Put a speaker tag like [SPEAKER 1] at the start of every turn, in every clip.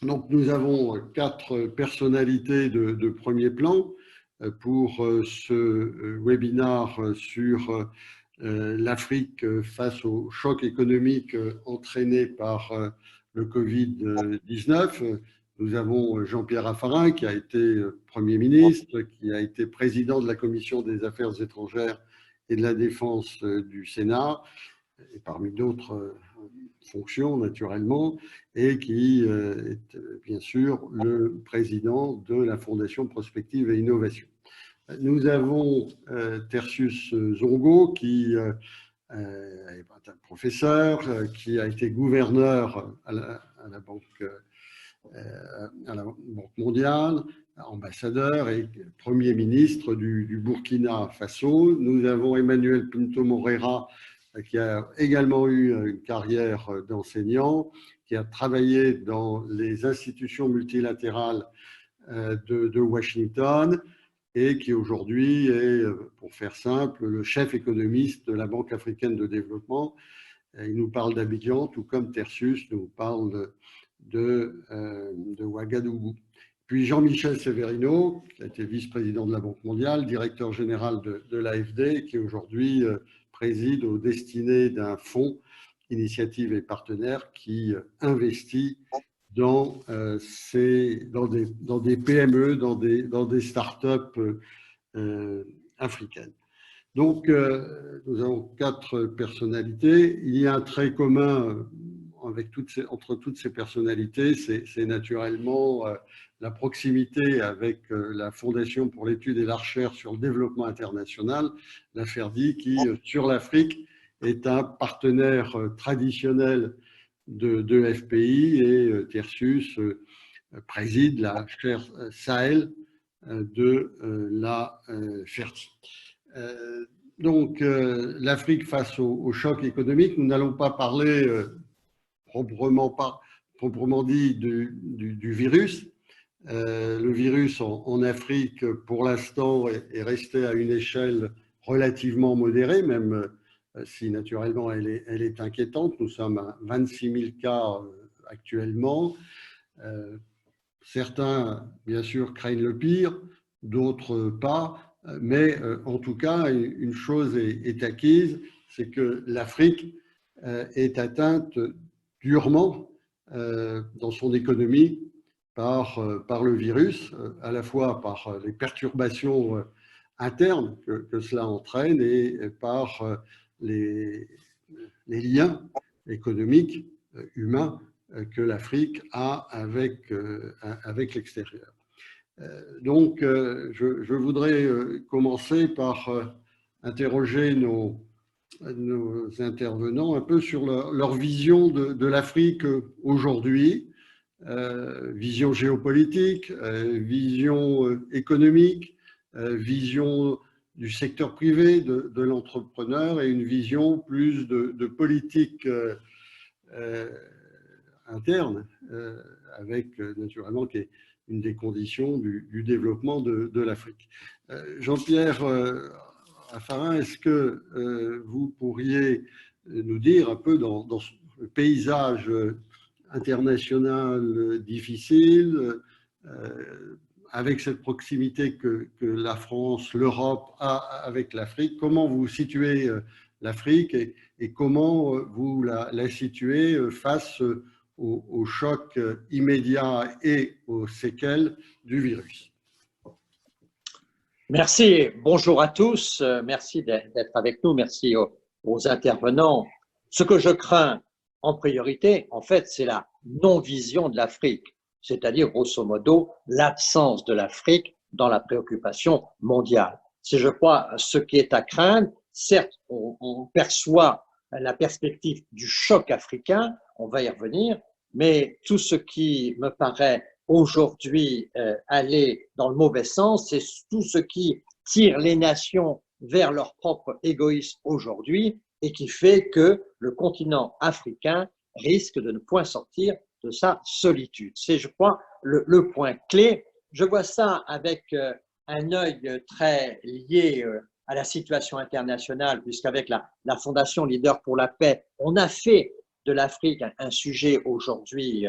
[SPEAKER 1] Donc, nous avons quatre personnalités de premier plan pour ce webinaire sur l'Afrique face au choc économique entraîné par le Covid-19. Nous avons Jean-Pierre Raffarin, qui a été Premier ministre, qui a été président de la Commission des Affaires étrangères et de la Défense du Sénat, et parmi d'autres fonctions naturellement, et qui est bien sûr le président de la Fondation Prospective et Innovation. Nous avons Tertius Zongo, qui est un professeur, qui a été gouverneur à la Banque mondiale, ambassadeur et Premier ministre du Burkina Faso. Nous avons Emmanuel Pinto Moreira, qui a également eu une carrière d'enseignant, qui a travaillé dans les institutions multilatérales de Washington et qui aujourd'hui est, pour faire simple, le chef économiste de la Banque africaine de développement. Il nous parle d'Abidjan, tout comme Tertius nous parle de Ouagadougou. Puis Jean-Michel Severino, qui a été vice-président de la Banque mondiale, directeur général de l'AFD, qui aujourd'hui préside aux destinées d'un fonds, Initiative et Partenaires, qui investit dans des PME, dans des startups africaines. Donc, nous avons quatre personnalités. Il y a un trait commun entre toutes ces personnalités, c'est naturellement la proximité avec la Fondation pour l'étude et la recherche sur le développement international, la FERDI, qui, sur l'Afrique, est un partenaire traditionnel de FPI, et Tertius préside la chaire Sahel de la FERDI. Donc, l'Afrique face au choc économique, nous n'allons pas parler proprement dit du virus. Le virus en Afrique, pour l'instant, est resté à une échelle relativement modérée, même si naturellement elle est inquiétante. Nous sommes à 26 000 cas actuellement. Certains, bien sûr, craignent le pire, d'autres pas. Mais en tout cas, une chose est acquise, c'est que l'Afrique est atteinte durement dans son économie par le virus, à la fois par les perturbations internes que cela entraîne et par les liens économiques, humains, que l'Afrique a avec l'extérieur. Donc, je voudrais commencer par interroger nos intervenants un peu sur leur vision de l'Afrique aujourd'hui, vision géopolitique, vision économique, vision du secteur privé, de l'entrepreneur, et une vision plus de politique interne, avec naturellement qui est une des conditions du développement de l'Afrique. Jean-Pierre Raffarin, est-ce que vous pourriez nous dire un peu dans le paysage international difficile, avec cette proximité que la France, l'Europe a avec l'Afrique, comment vous situez l'Afrique et comment vous la situez face au choc immédiat et aux séquelles du virus?
[SPEAKER 2] Merci, bonjour à tous, merci d'être avec nous, merci aux intervenants. Ce que je crains en priorité, en fait, c'est la non-vision de l'Afrique, c'est-à-dire grosso modo l'absence de l'Afrique dans la préoccupation mondiale. C'est, je crois, ce qui est à craindre. Certes, on perçoit la perspective du choc africain, on va y revenir, mais tout ce qui me paraît aujourd'hui aller dans le mauvais sens, c'est tout ce qui tire les nations vers leur propre égoïsme aujourd'hui et qui fait que le continent africain risque de ne point sortir de sa solitude. C'est, je crois, le point clé. Je vois ça avec un œil très lié à la situation internationale, puisqu'avec la Fondation Leader pour la Paix, on a fait de l'Afrique un sujet aujourd'hui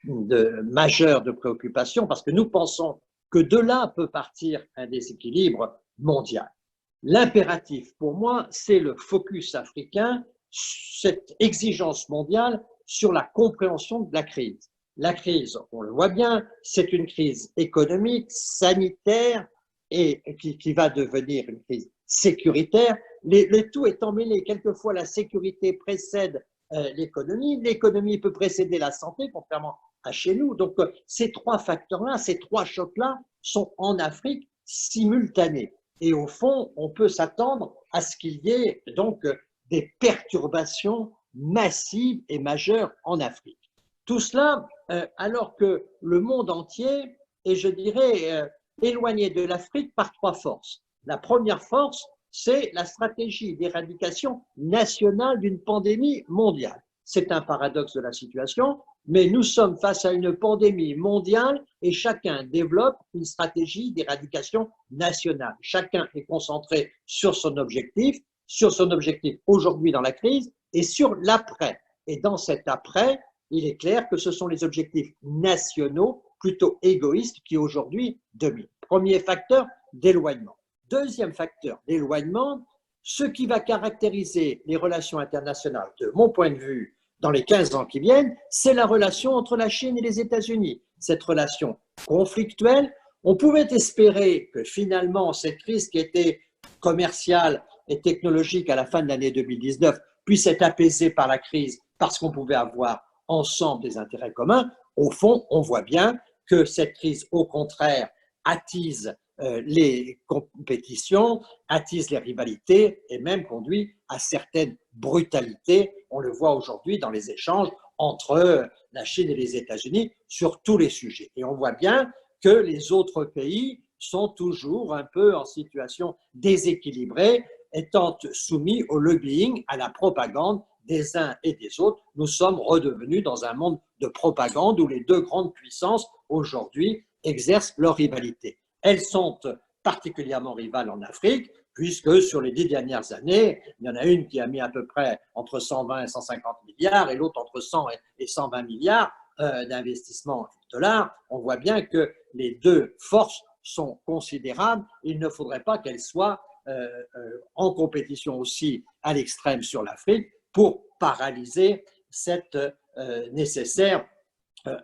[SPEAKER 2] majeur de préoccupation parce que nous pensons que de là peut partir un déséquilibre mondial. L'impératif pour moi, c'est le focus africain, cette exigence mondiale sur la compréhension de la crise. La crise, on le voit bien, c'est une crise économique, sanitaire et qui va devenir une crise sécuritaire. Le tout est emmêlé. Quelquefois, la sécurité précède l'économie. L'économie peut précéder la santé, contrairement à chez nous. Donc, ces trois facteurs-là, ces trois chocs-là sont en Afrique simultanés. Et au fond, on peut s'attendre à ce qu'il y ait donc des perturbations massives et majeures en Afrique. Tout cela alors que le monde entier est, je dirais, éloigné de l'Afrique par trois forces. La première force, c'est la stratégie d'éradication nationale d'une pandémie mondiale. C'est un paradoxe de la situation, mais nous sommes face à une pandémie mondiale et chacun développe une stratégie d'éradication nationale. Chacun est concentré sur son objectif aujourd'hui dans la crise et sur l'après. Et dans cet après, il est clair que ce sont les objectifs nationaux plutôt égoïstes qui aujourd'hui dominent. Premier facteur d'éloignement. Deuxième facteur d'éloignement, ce qui va caractériser les relations internationales, de mon point de vue, dans les 15 ans qui viennent, c'est la relation entre la Chine et les États-Unis. Cette relation conflictuelle, on pouvait espérer que finalement cette crise qui était commerciale et technologique à la fin de l'année 2019 puisse être apaisée par la crise parce qu'on pouvait avoir ensemble des intérêts communs. Au fond, on voit bien que cette crise, au contraire, attise les compétitions, attise les rivalités et même conduit à certaines brutalités. On le voit aujourd'hui dans les échanges entre la Chine et les États-Unis sur tous les sujets. Et on voit bien que les autres pays sont toujours un peu en situation déséquilibrée, étant soumis au lobbying, à la propagande des uns et des autres. Nous sommes redevenus dans un monde de propagande où les deux grandes puissances aujourd'hui exercent leur rivalité. Elles sont particulièrement rivales en Afrique, puisque sur les 10 dernières années, il y en a une qui a mis à peu près entre 120 et 150 milliards et l'autre entre 100 et 120 milliards d'investissements en dollars. On voit bien que les deux forces sont considérables. Il ne faudrait pas qu'elles soient en compétition aussi à l'extrême sur l'Afrique pour paralyser cette nécessaire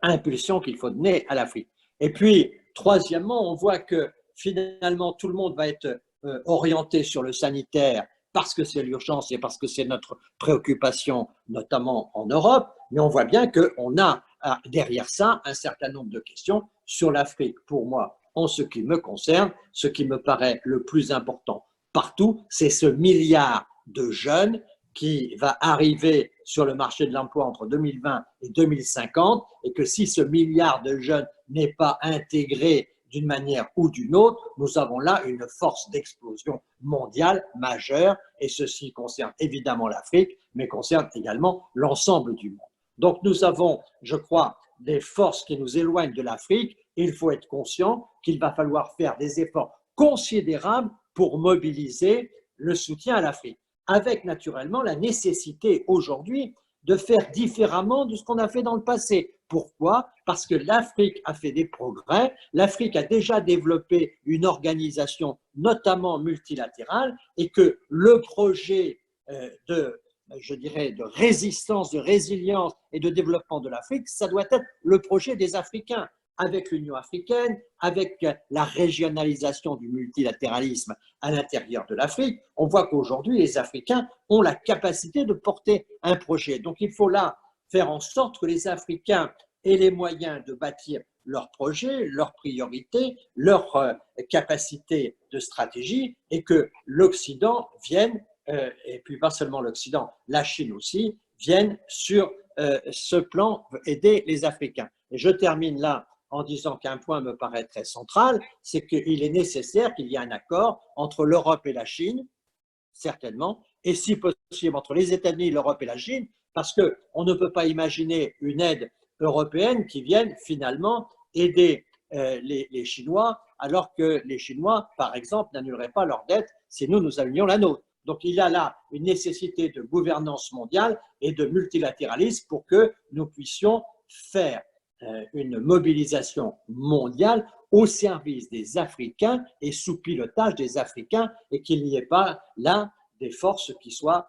[SPEAKER 2] impulsion qu'il faut donner à l'Afrique. Et puis, troisièmement, on voit que finalement tout le monde va être orienté sur le sanitaire parce que c'est l'urgence et parce que c'est notre préoccupation, notamment en Europe, mais on voit bien qu'on a derrière ça un certain nombre de questions sur l'Afrique. Pour moi, en ce qui me concerne, ce qui me paraît le plus important partout, c'est ce milliard de jeunes qui va arriver sur le marché de l'emploi entre 2020 et 2050, et que si ce milliard de jeunes n'est pas intégré d'une manière ou d'une autre, nous avons là une force d'explosion mondiale majeure, et ceci concerne évidemment l'Afrique, mais concerne également l'ensemble du monde. Donc nous avons, je crois, des forces qui nous éloignent de l'Afrique. Il faut être conscient qu'il va falloir faire des efforts considérables pour mobiliser le soutien à l'Afrique, avec naturellement la nécessité aujourd'hui de faire différemment de ce qu'on a fait dans le passé. Pourquoi? Parce que l'Afrique a fait des progrès, l'Afrique a déjà développé une organisation notamment multilatérale et que le projet je dirais, de résistance, de résilience et de développement de l'Afrique, ça doit être le projet des Africains, avec l'Union africaine, avec la régionalisation du multilatéralisme à l'intérieur de l'Afrique. On voit qu'aujourd'hui, les Africains ont la capacité de porter un projet. Donc, il faut là faire en sorte que les Africains aient les moyens de bâtir leur projet, leurs priorités, leur capacité de stratégie, et que l'Occident vienne, et puis pas seulement l'Occident, la Chine aussi, viennent sur ce plan aider les Africains. Et je termine là en disant qu'un point me paraît très central, c'est qu'il est nécessaire qu'il y ait un accord entre l'Europe et la Chine, certainement, et si possible entre les États-Unis, l'Europe et la Chine, parce qu'on ne peut pas imaginer une aide européenne qui vienne finalement aider les Chinois, alors que les Chinois, par exemple, n'annuleraient pas leur dette si nous annullions la nôtre. Donc il y a là une nécessité de gouvernance mondiale et de multilatéralisme pour que nous puissions faire une mobilisation mondiale au service des Africains et sous pilotage des Africains, et qu'il n'y ait pas là des forces qui soient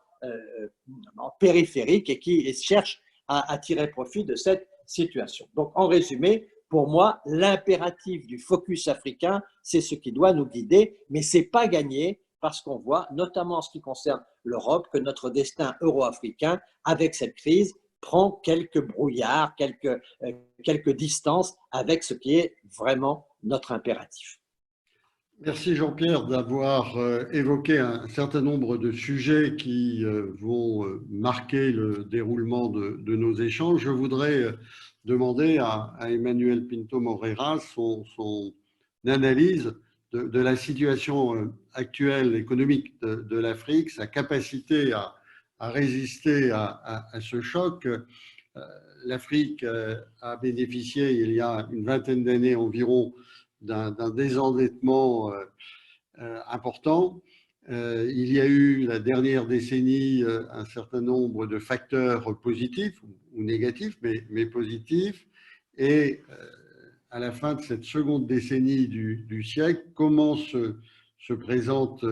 [SPEAKER 2] périphériques et qui cherchent à tirer profit de cette situation. Donc, en résumé, pour moi, l'impératif du focus africain, c'est ce qui doit nous guider, mais ce n'est pas gagné parce qu'on voit, notamment en ce qui concerne l'Europe, que notre destin euro-africain, avec cette crise, prend quelques brouillards, quelques distances avec ce qui est vraiment notre impératif.
[SPEAKER 1] Merci Jean-Pierre d'avoir évoqué un certain nombre de sujets qui vont marquer le déroulement de nos échanges. Je voudrais demander à Emmanuel Pinto Moreira son analyse de la situation actuelle économique de l'Afrique, sa capacité à résister à ce choc. L'Afrique a bénéficié il y a une vingtaine d'années environ d'un désendettement important. Il y a eu la dernière décennie un certain nombre de facteurs positifs ou négatifs, mais positifs. Et à la fin de cette seconde décennie du siècle, comment se présente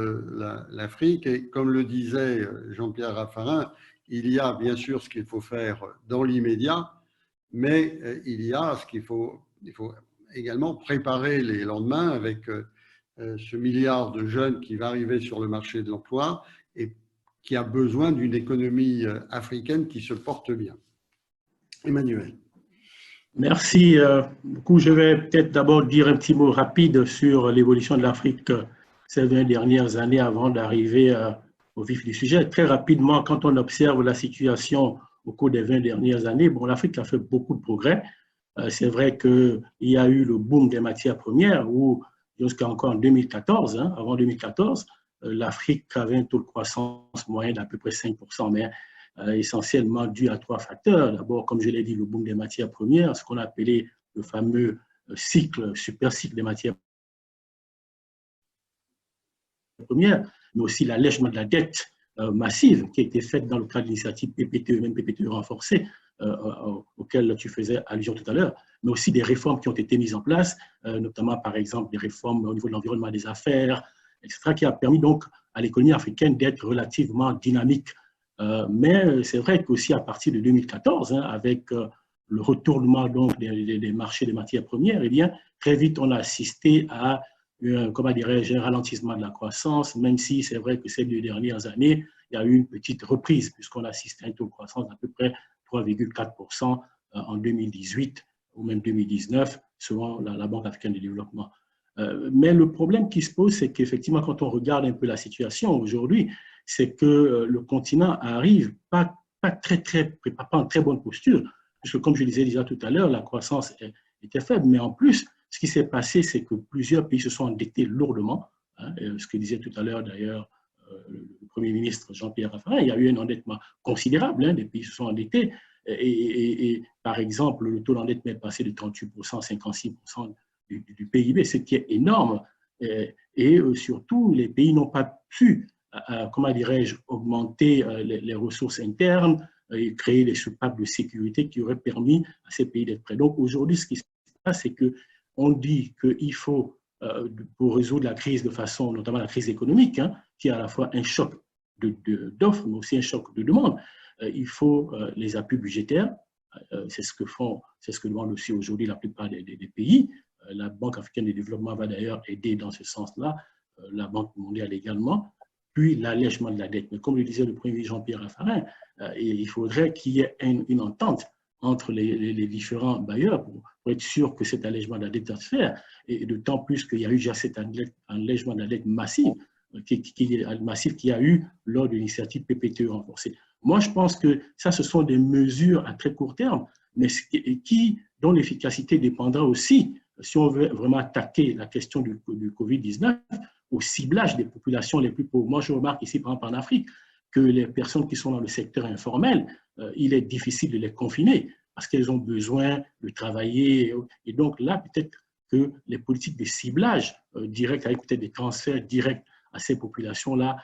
[SPEAKER 1] l'Afrique? Et comme le disait Jean-Pierre Raffarin, il y a bien sûr ce qu'il faut faire dans l'immédiat, mais il y a ce il faut également préparer les lendemains avec ce milliard de jeunes qui va arriver sur le marché de l'emploi et qui a besoin d'une économie africaine qui se porte bien. Emmanuel.
[SPEAKER 3] Merci beaucoup. Je vais peut-être d'abord dire un petit mot rapide sur l'évolution de l'Afrique ces 20 dernières années avant d'arriver au vif du sujet. Très rapidement, quand on observe la situation au cours des 20 dernières années, bon, l'Afrique a fait beaucoup de progrès. C'est vrai qu'il y a eu le boom des matières premières où, jusqu'à encore en 2014, avant 2014, l'Afrique avait un taux de croissance moyen d'à peu près 5%, mais essentiellement dû à trois facteurs. D'abord, comme je l'ai dit, le boom des matières premières, ce qu'on a appelé le fameux super cycle des matières premières, mais aussi l'allègement de la dette massive qui a été faite dans le cadre de l'initiative PPTE, même PPTE renforcée, auquel tu faisais allusion tout à l'heure, mais aussi des réformes qui ont été mises en place, notamment par exemple des réformes au niveau de l'environnement des affaires, etc., qui a permis donc à l'économie africaine d'être relativement dynamique. Mais c'est vrai qu'aussi à partir de 2014, avec le retournement donc des marchés des matières premières, eh bien, très vite on a assisté à comment dirais-je, un ralentissement de la croissance, même si c'est vrai que ces 2 dernières années, il y a eu une petite reprise, puisqu'on a assisté à un taux de croissance d'à peu près 3,4% en 2018 ou même 2019, selon la Banque africaine de développement. Mais le problème qui se pose, c'est qu'effectivement, quand on regarde un peu la situation aujourd'hui, c'est que le continent arrive pas en très bonne posture, puisque comme je disais déjà tout à l'heure, la croissance était faible, mais en plus, ce qui s'est passé, c'est que plusieurs pays se sont endettés lourdement, ce que disait tout à l'heure d'ailleurs le Premier ministre Jean-Pierre Raffarin, il y a eu un endettement considérable, des pays se sont endettés, et par exemple, le taux d'endettement est passé de 38% à 56% du PIB, ce qui est énorme, et surtout, les pays n'ont pas pu, comment dirais-je, augmenter les ressources internes et créer des soupapes de sécurité qui auraient permis à ces pays d'être prêts. Donc aujourd'hui, ce qui se passe, c'est qu'on dit qu'il faut, pour résoudre la crise de façon, notamment la crise économique, qui est à la fois un choc d'offres, mais aussi un choc de demande, il faut les appuis budgétaires. C'est ce que demandent aussi aujourd'hui la plupart des pays. La Banque africaine de développement va d'ailleurs aider dans ce sens-là, la Banque mondiale également, puis l'allègement de la dette. Mais comme le disait le Premier ministre Jean-Pierre Raffarin, il faudrait qu'il y ait une entente entre les différents bailleurs pour être sûr que cet allègement de la dette va se faire, et d'autant plus qu'il y a eu déjà cet allègement de la dette massive qu'il y a eu lors de l'initiative PPTE renforcée. Moi, je pense que ça, ce sont des mesures à très court terme, mais dont l'efficacité dépendra aussi, si on veut vraiment attaquer la question du Covid-19, au ciblage des populations les plus pauvres. Moi, je remarque ici, par exemple, en Afrique, que les personnes qui sont dans le secteur informel, il est difficile de les confiner parce qu'elles ont besoin de travailler. Et donc là, peut-être que les politiques de ciblage direct, avec peut-être des transferts directs à ces populations-là,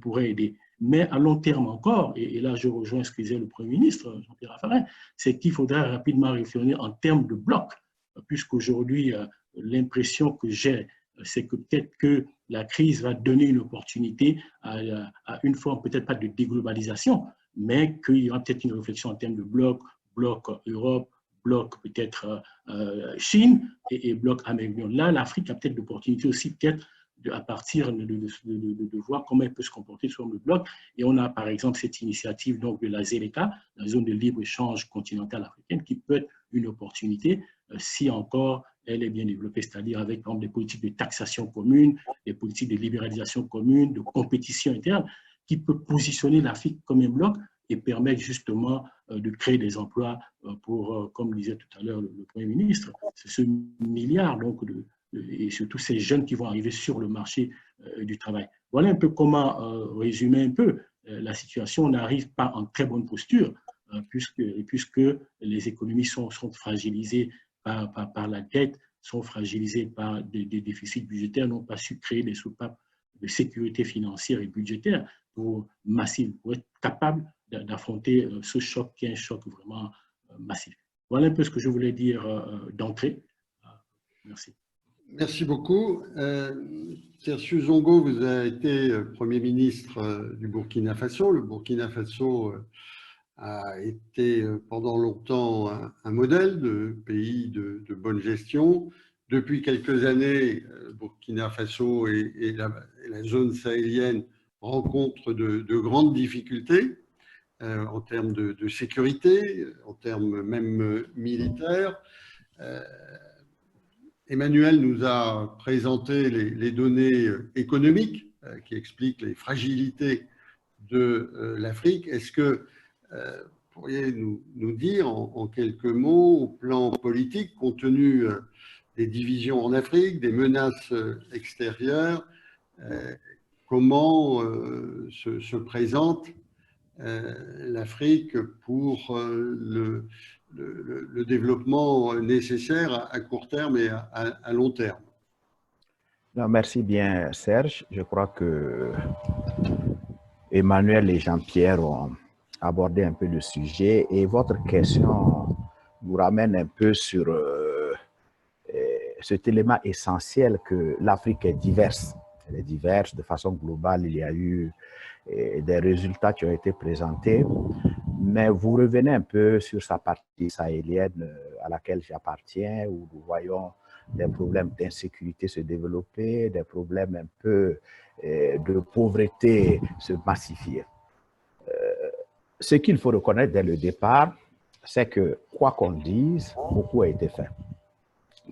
[SPEAKER 3] pourraient aider. Mais à long terme encore, et là je rejoins ce que disait le Premier ministre, Jean-Pierre Raffarin, c'est qu'il faudra rapidement réfléchir en termes de blocs, puisqu'aujourd'hui, l'impression que j'ai, c'est que peut-être que la crise va donner une opportunité à une forme peut-être pas de déglobalisation, mais qu'il y aura peut-être une réflexion en termes de blocs, bloc Europe, bloc peut-être Chine et bloc Amérique. Là, l'Afrique a peut-être l'opportunité aussi peut-être à partir de voir comment elle peut se comporter sur le bloc. Et on a par exemple cette initiative donc, de la ZLECA, la zone de libre-échange continentale africaine, qui peut être une opportunité si encore elle est bien développée, c'est-à-dire avec par exemple, des politiques de taxation commune, des politiques de libéralisation commune, de compétition interne, qui peut positionner l'Afrique comme un bloc et permettre justement de créer des emplois pour, comme le disait tout à l'heure le Premier ministre, c'est ce milliard donc et surtout ces jeunes qui vont arriver sur le marché du travail. Voilà un peu comment résumer un peu la situation. On n'arrive pas en très bonne posture puisque les économies sont fragilisées par la dette, sont fragilisées par des déficits budgétaires, n'ont pas su créer des soupapes de sécurité financière et budgétaire massif, pour être capable d'affronter ce choc qui est un choc vraiment massif. Voilà un peu ce que je voulais dire d'entrée. Merci.
[SPEAKER 1] Merci beaucoup. Serge Zongo, vous avez été Premier ministre du Burkina Faso. Le Burkina Faso a été pendant longtemps un modèle de pays de bonne gestion. Depuis quelques années, Burkina Faso et la zone sahélienne rencontrent de grandes difficultés en termes de sécurité, en termes même militaires. Emmanuel nous a présenté les données économiques qui expliquent les fragilités de l'Afrique. Est-ce que pourriez nous dire en quelques mots, au plan politique, compte tenu des divisions en Afrique, des menaces extérieures, comment se présente l'Afrique pour le développement nécessaire à court terme et à long terme?
[SPEAKER 4] Non, merci bien, Serge. Je crois que Emmanuel et Jean-Pierre ont abordé un peu le sujet et votre question nous ramène un peu sur cet élément essentiel que l'Afrique est diverse. Elle est diverse de façon globale. Il y a eu des résultats qui ont été présentés, mais vous revenez un peu sur sa partie sahélienne à laquelle j'appartiens, où nous voyons des problèmes d'insécurité se développer, des problèmes un peu de pauvreté se massifier. Ce qu'il faut reconnaître dès le départ, c'est que, quoi qu'on dise, beaucoup a été fait.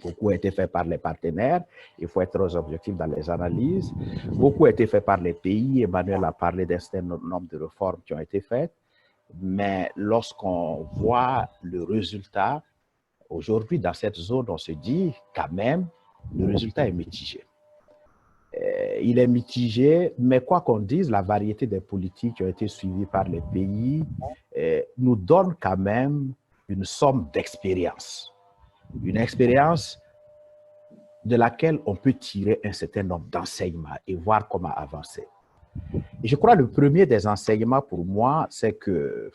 [SPEAKER 4] Beaucoup a été fait par les partenaires, il faut être très objectif dans les analyses. Beaucoup a été fait par les pays, Emmanuel a parlé d'un certain nombre de réformes qui ont été faites, mais lorsqu'on voit le résultat, aujourd'hui dans cette zone, on se dit quand même, le résultat est mitigé. Il est mitigé, mais quoi qu'on dise, la variété des politiques qui ont été suivies par les pays nous donne quand même une somme d'expérience. Une expérience de laquelle on peut tirer un certain nombre d'enseignements et voir comment avancer. Et je crois que le premier des enseignements pour moi, c'est que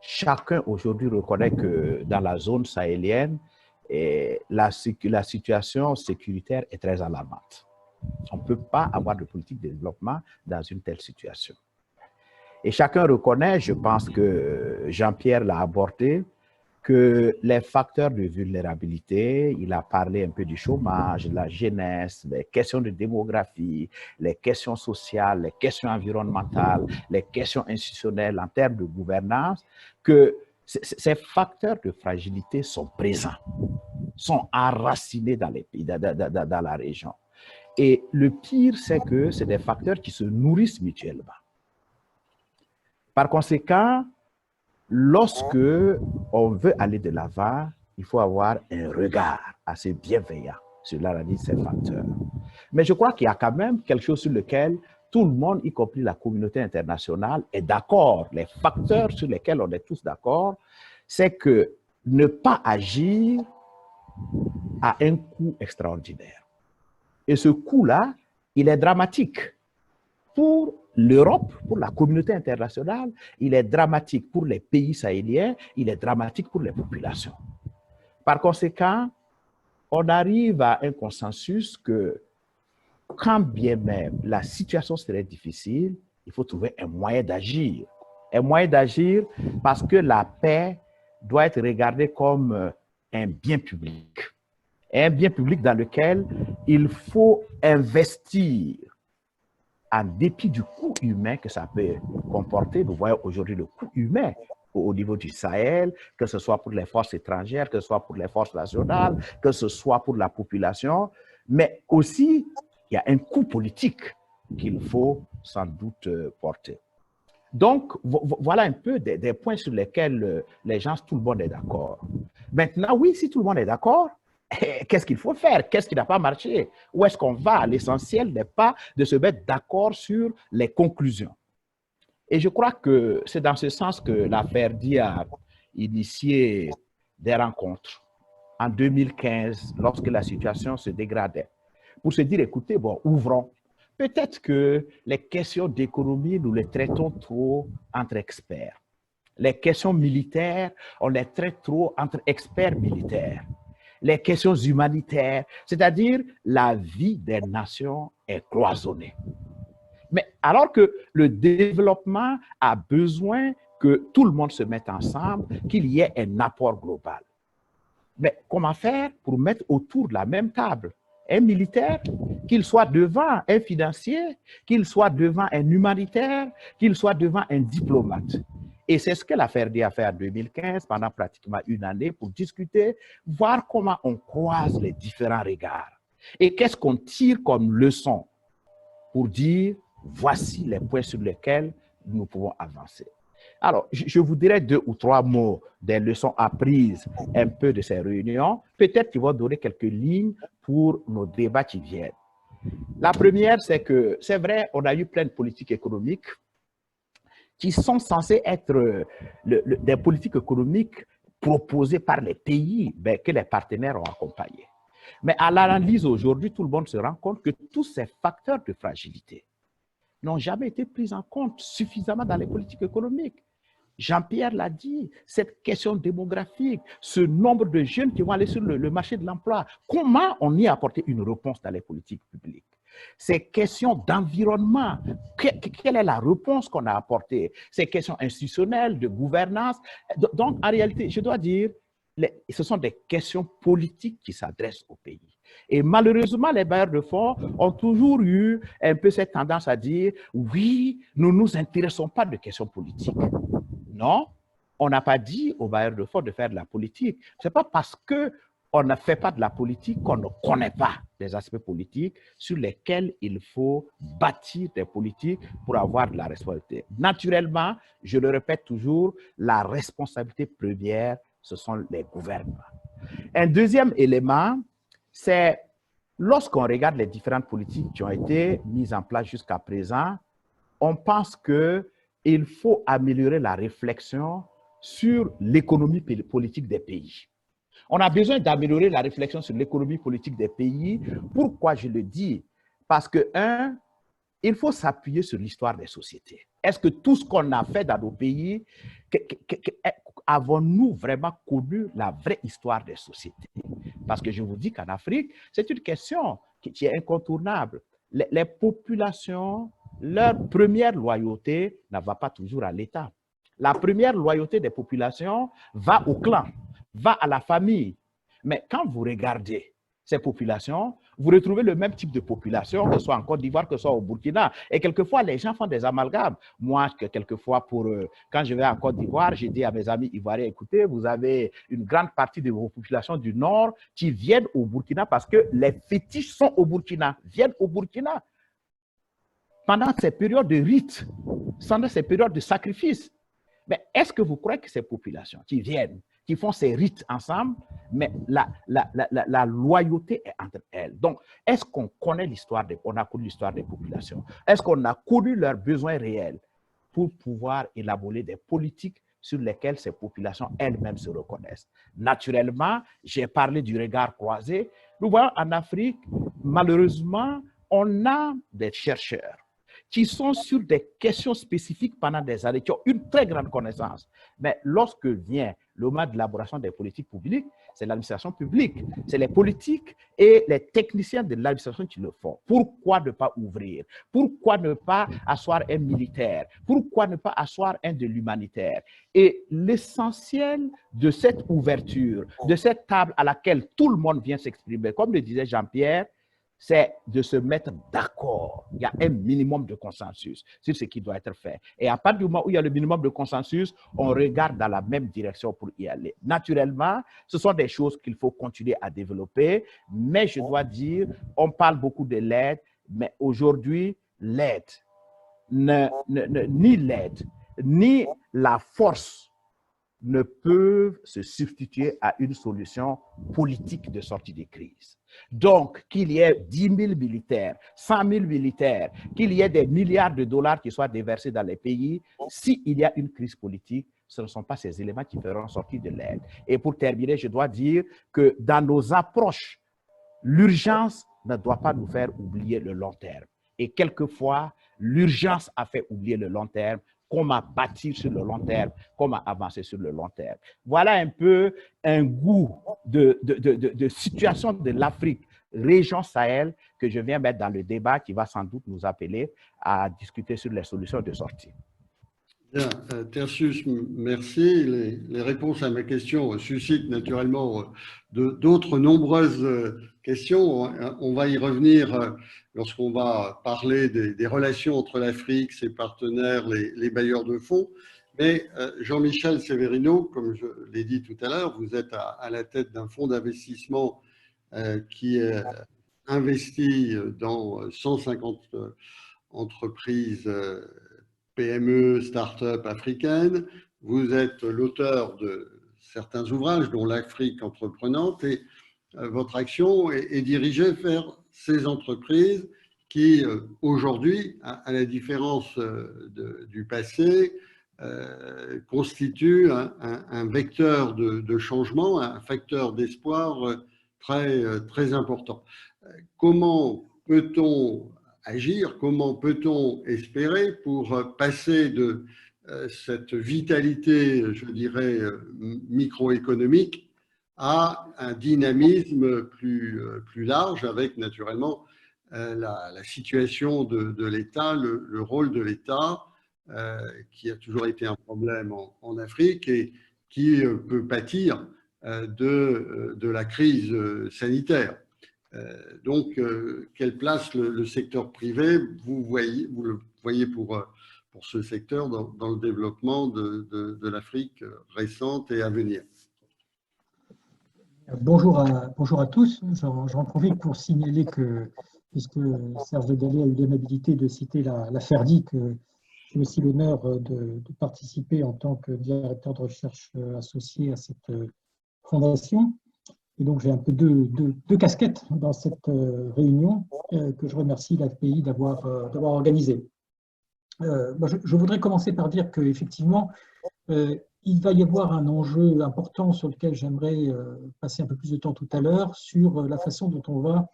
[SPEAKER 4] chacun aujourd'hui reconnaît que dans la zone sahélienne, la situation sécuritaire est très alarmante. On ne peut pas avoir de politique de développement dans une telle situation. Et chacun reconnaît, je pense que Jean-Pierre l'a abordé, que les facteurs de vulnérabilité, il a parlé un peu du chômage, de la jeunesse, des questions de démographie, les questions sociales, les questions environnementales, les questions institutionnelles en termes de gouvernance, que ces facteurs de fragilité sont présents, sont enracinés dans les pays, dans la région. Et le pire, c'est que c'est des facteurs qui se nourrissent mutuellement. Par conséquent, lorsque on veut aller de l'avant, il faut avoir un regard assez bienveillant sur l'analyse de ces facteurs. Mais je crois qu'il y a quand même quelque chose sur lequel tout le monde, y compris la communauté internationale, est d'accord. Les facteurs sur lesquels on est tous d'accord, c'est que ne pas agir a un coût extraordinaire. Et ce coût-là, il est dramatique pour l'Europe, pour la communauté internationale, il est dramatique pour les pays sahéliens, il est dramatique pour les populations. Par conséquent, on arrive à un consensus que quand bien même la situation serait difficile, il faut trouver un moyen d'agir. Un moyen d'agir parce que la paix doit être regardée comme un bien public. Un bien public dans lequel il faut investir en dépit du coût humain que ça peut comporter. Nous voyons aujourd'hui le coût humain au niveau du Sahel, que ce soit pour les forces étrangères, que ce soit pour les forces nationales, que ce soit pour la population, mais aussi il y a un coût politique qu'il faut sans doute porter. Donc, voilà un peu des points sur lesquels les gens, tout le monde est d'accord. Maintenant, oui, si tout le monde est d'accord, qu'est-ce qu'il faut faire? Qu'est-ce qui n'a pas marché? Où est-ce qu'on va? L'essentiel n'est pas de se mettre d'accord sur les conclusions. Et je crois que c'est dans ce sens que l'affaire Ferdi a initié des rencontres en 2015, lorsque la situation se dégradait, pour se dire, écoutez, bon, ouvrons. Peut-être que les questions d'économie, nous les traitons trop entre experts. Les questions militaires, on les traite trop entre experts militaires. Les questions humanitaires, c'est-à-dire la vie des nations est cloisonnée. Mais alors que le développement a besoin que tout le monde se mette ensemble, qu'il y ait un apport global. Mais comment faire pour mettre autour de la même table un militaire, qu'il soit devant un financier, qu'il soit devant un humanitaire, qu'il soit devant un diplomate? Et c'est ce que l'affaire Ferdi a fait en 2015, pendant pratiquement une année, pour discuter, voir comment on croise les différents regards. Et qu'est-ce qu'on tire comme leçon pour dire, voici les points sur lesquels nous pouvons avancer. Alors, je vous dirai 2 ou 3 mots des leçons apprises un peu de ces réunions. Peut-être qu'ils vont donner quelques lignes pour nos débats qui viennent. La première, c'est que, c'est vrai, on a eu plein de politiques économiques qui sont censées être des politiques économiques proposées par les pays que les partenaires ont accompagnés. Mais à l'analyse aujourd'hui, tout le monde se rend compte que tous ces facteurs de fragilité n'ont jamais été pris en compte suffisamment dans les politiques économiques. Jean-Pierre l'a dit, cette question démographique, ce nombre de jeunes qui vont aller sur le marché de l'emploi, comment on y a apporté une réponse dans les politiques publiques? Ces questions d'environnement, quelle est la réponse qu'on a apportée? Ces questions institutionnelles, de gouvernance. Donc, en réalité, je dois dire, ce sont des questions politiques qui s'adressent au pays. Et malheureusement, les bailleurs de fonds ont toujours eu un peu cette tendance à dire « oui, nous ne nous intéressons pas de questions politiques ». Non, on n'a pas dit aux bailleurs de fonds de faire de la politique. Ce n'est pas parce qu'on ne fait pas de la politique qu'on ne connaît pas les aspects politiques sur lesquels il faut bâtir des politiques pour avoir de la responsabilité. Naturellement, je le répète toujours, la responsabilité première, ce sont les gouvernements. Un deuxième élément, c'est lorsqu'on regarde les différentes politiques qui ont été mises en place jusqu'à présent, on pense qu'il faut améliorer la réflexion sur l'économie politique des pays. On a besoin d'améliorer la réflexion sur l'économie politique des pays. Pourquoi je le dis? Parce que, il faut s'appuyer sur l'histoire des sociétés. Est-ce que tout ce qu'on a fait dans nos pays, avons-nous vraiment connu la vraie histoire des sociétés? Parce que je vous dis qu'en Afrique, c'est une question qui est incontournable. Les populations, leur première loyauté ne va pas toujours à l'État. La première loyauté des populations va au clan, va à la famille. Mais quand vous regardez ces populations, vous retrouvez le même type de population, que ce soit en Côte d'Ivoire, que ce soit au Burkina. Et quelquefois, les gens font des amalgames. Moi, quelquefois, quand je vais en Côte d'Ivoire, j'ai dit à mes amis ivoiriens, écoutez, vous avez une grande partie de vos populations du Nord qui viennent au Burkina parce que les fétiches sont au Burkina, viennent au Burkina. Pendant ces périodes de rites, pendant ces périodes de sacrifices. Mais est-ce que vous croyez que ces populations qui viennent, qui font ces rites ensemble, mais la loyauté est entre elles? Donc, est-ce qu'on connaît l'histoire, on a connu l'histoire des populations? Est-ce qu'on a connu leurs besoins réels pour pouvoir élaborer des politiques sur lesquelles ces populations elles-mêmes se reconnaissent? Naturellement, j'ai parlé du regard croisé. Nous voyons en Afrique, malheureusement, on a des chercheurs qui sont sur des questions spécifiques pendant des années, qui ont une très grande connaissance. Mais lorsque vient le moment de l'élaboration des politiques publiques, c'est l'administration publique, c'est les politiques et les techniciens de l'administration qui le font. Pourquoi ne pas ouvrir? Pourquoi ne pas asseoir un militaire? Pourquoi ne pas asseoir un de l'humanitaire? Et l'essentiel de cette ouverture, de cette table à laquelle tout le monde vient s'exprimer, comme le disait Jean-Pierre, c'est de se mettre d'accord. Il y a un minimum de consensus sur ce qui doit être fait. Et à partir du moment où il y a le minimum de consensus, on regarde dans la même direction pour y aller. Naturellement, ce sont des choses qu'il faut continuer à développer, mais je dois dire, on parle beaucoup de l'aide, mais aujourd'hui, l'aide, ni l'aide, ni la force ne peuvent se substituer à une solution politique de sortie des crises. Donc, qu'il y ait 10 000 militaires, 100 000 militaires, qu'il y ait des milliards de dollars qui soient déversés dans les pays, s'il y a une crise politique, ce ne sont pas ces éléments qui feront sortir de l'aide. Et pour terminer, je dois dire que dans nos approches, l'urgence ne doit pas nous faire oublier le long terme. Et quelquefois, l'urgence a fait oublier le long terme, comment bâtir sur le long terme, comment avancer sur le long terme. Voilà un peu un goût de situation de l'Afrique, région Sahel, que je viens mettre dans le débat qui va sans doute nous appeler à discuter sur les solutions de sortie.
[SPEAKER 1] Bien, Tertius, merci. Les réponses à mes questions suscitent naturellement d'autres nombreuses questions. On va y revenir lorsqu'on va parler des relations entre l'Afrique, ses partenaires, les bailleurs de fonds. Mais Jean-Michel Severino, comme je l'ai dit tout à l'heure, vous êtes à la tête d'un fonds d'investissement qui est investi dans 150 entreprises PME, start-up africaines. Vous êtes l'auteur de certains ouvrages, dont l'Afrique entreprenante, et votre action est dirigée vers ces entreprises qui, aujourd'hui, à la différence du passé, constituent un vecteur de changement, un facteur d'espoir très important. Comment peut-on agir, comment peut-on espérer pour passer de cette vitalité, je dirais, microéconomique à un dynamisme plus large avec naturellement la situation de l'État, le rôle de l'État qui a toujours été un problème en Afrique et qui peut pâtir de la crise sanitaire. Donc, quelle place le secteur privé vous le voyez pour ce secteur dans le développement de l'Afrique récente et à venir?
[SPEAKER 5] Bonjour à tous. J'en profite pour signaler que, puisque Serge Gallet a eu l'amabilité de citer la FERDI, que j'ai aussi l'honneur de participer en tant que directeur de recherche associé à cette fondation. Et donc, j'ai un peu deux casquettes dans cette réunion que je remercie l'AFPI d'avoir organisée. Je voudrais commencer par dire qu'effectivement, il va y avoir un enjeu important sur lequel j'aimerais passer un peu plus de temps tout à l'heure, sur la façon dont on va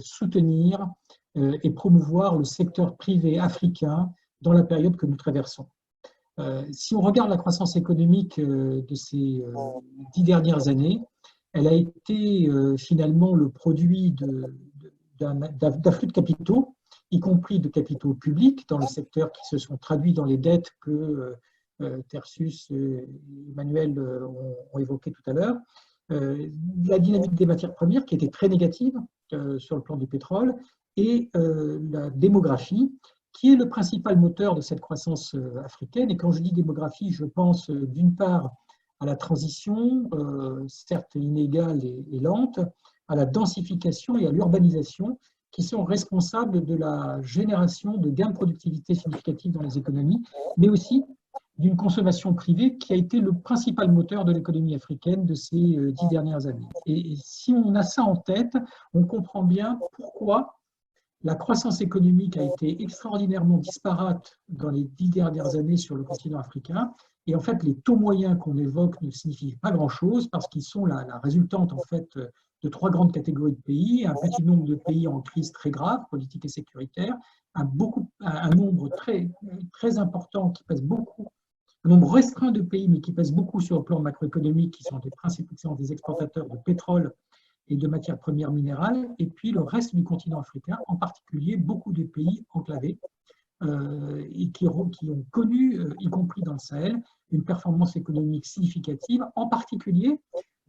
[SPEAKER 5] soutenir et promouvoir le secteur privé africain dans la période que nous traversons. Si on regarde la croissance économique de ces 10 dernières années, elle a été finalement le produit d'afflux de capitaux, y compris de capitaux publics dans le secteur qui se sont traduits dans les dettes que Tertius et Emmanuel ont évoquées tout à l'heure. La dynamique des matières premières qui était très négative sur le plan du pétrole et la démographie qui est le principal moteur de cette croissance africaine. Et quand je dis démographie, je pense d'une part à la transition, certes inégale et lente, à la densification et à l'urbanisation, qui sont responsables de la génération de gains de productivité significatifs dans les économies, mais aussi d'une consommation privée qui a été le principal moteur de l'économie africaine de ces 10 dernières années. Et si on a ça en tête, on comprend bien pourquoi la croissance économique a été extraordinairement disparate dans les 10 dernières années sur le continent africain. Et en fait, les taux moyens qu'on évoque ne signifient pas grand-chose parce qu'ils sont la résultante en fait de 3 grandes catégories de pays, un petit nombre de pays en crise très grave, politique et sécuritaire, un nombre très important qui pèse beaucoup, un nombre restreint de pays, mais qui pèse beaucoup sur le plan macroéconomique, qui sont des principaux des exportateurs de pétrole et de matières premières minérales, et puis le reste du continent africain, en particulier beaucoup de pays enclavés, et qui ont connu, y compris dans le Sahel, une performance économique significative, en particulier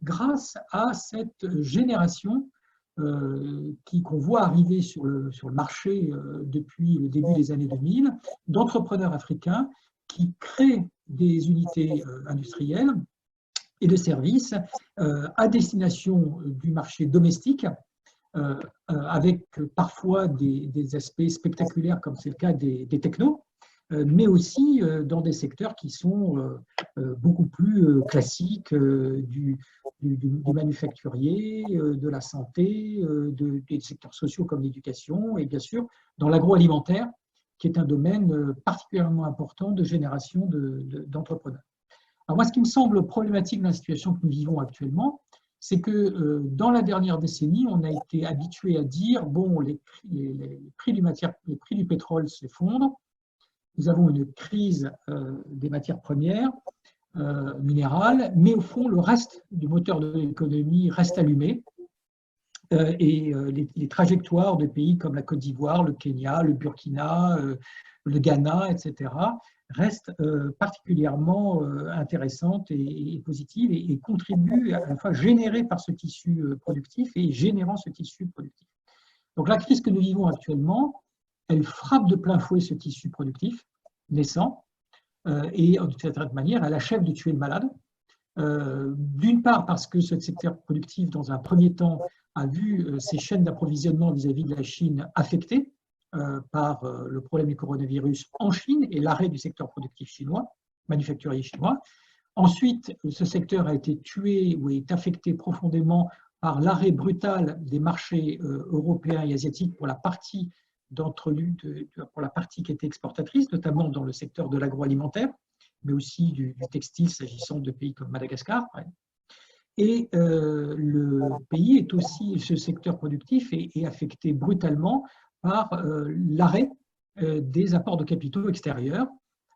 [SPEAKER 5] grâce à cette génération qu'on voit arriver sur le marché depuis le début des années 2000, d'entrepreneurs africains qui créent des unités industrielles et de services à destination du marché domestique, avec parfois des aspects spectaculaires, comme c'est le cas des technos, mais aussi dans des secteurs qui sont beaucoup plus classiques du manufacturier, de la santé, des secteurs sociaux comme l'éducation, et bien sûr dans l'agroalimentaire, qui est un domaine particulièrement important de génération d'entrepreneurs. Alors moi, ce qui me semble problématique dans la situation que nous vivons actuellement, c'est que dans la dernière décennie, on a été habitué à dire bon, les prix du pétrole s'effondrent, nous avons une crise des matières premières minérales, mais au fond, le reste du moteur de l'économie reste allumé. Et les trajectoires de pays comme la Côte d'Ivoire, le Kenya, le Burkina, le Ghana, etc., restent particulièrement intéressantes et positives et contribuent à la fois générées par ce tissu productif et générant ce tissu productif. Donc la crise que nous vivons actuellement, elle frappe de plein fouet ce tissu productif naissant et d'une certaine manière, elle achève de tuer le malade. D'une part parce que ce secteur productif, dans un premier temps, a vu ses chaînes d'approvisionnement vis-à-vis de la Chine affectées par le problème du coronavirus en Chine et l'arrêt du secteur productif chinois, manufacturier chinois. Ensuite, ce secteur a été tué ou est affecté profondément par l'arrêt brutal des marchés européens et asiatiques pour la partie qui était exportatrice, notamment dans le secteur de l'agroalimentaire, mais aussi du textile s'agissant de pays comme Madagascar. Et le pays est aussi, ce secteur productif est affecté brutalement par l'arrêt des apports de capitaux extérieurs.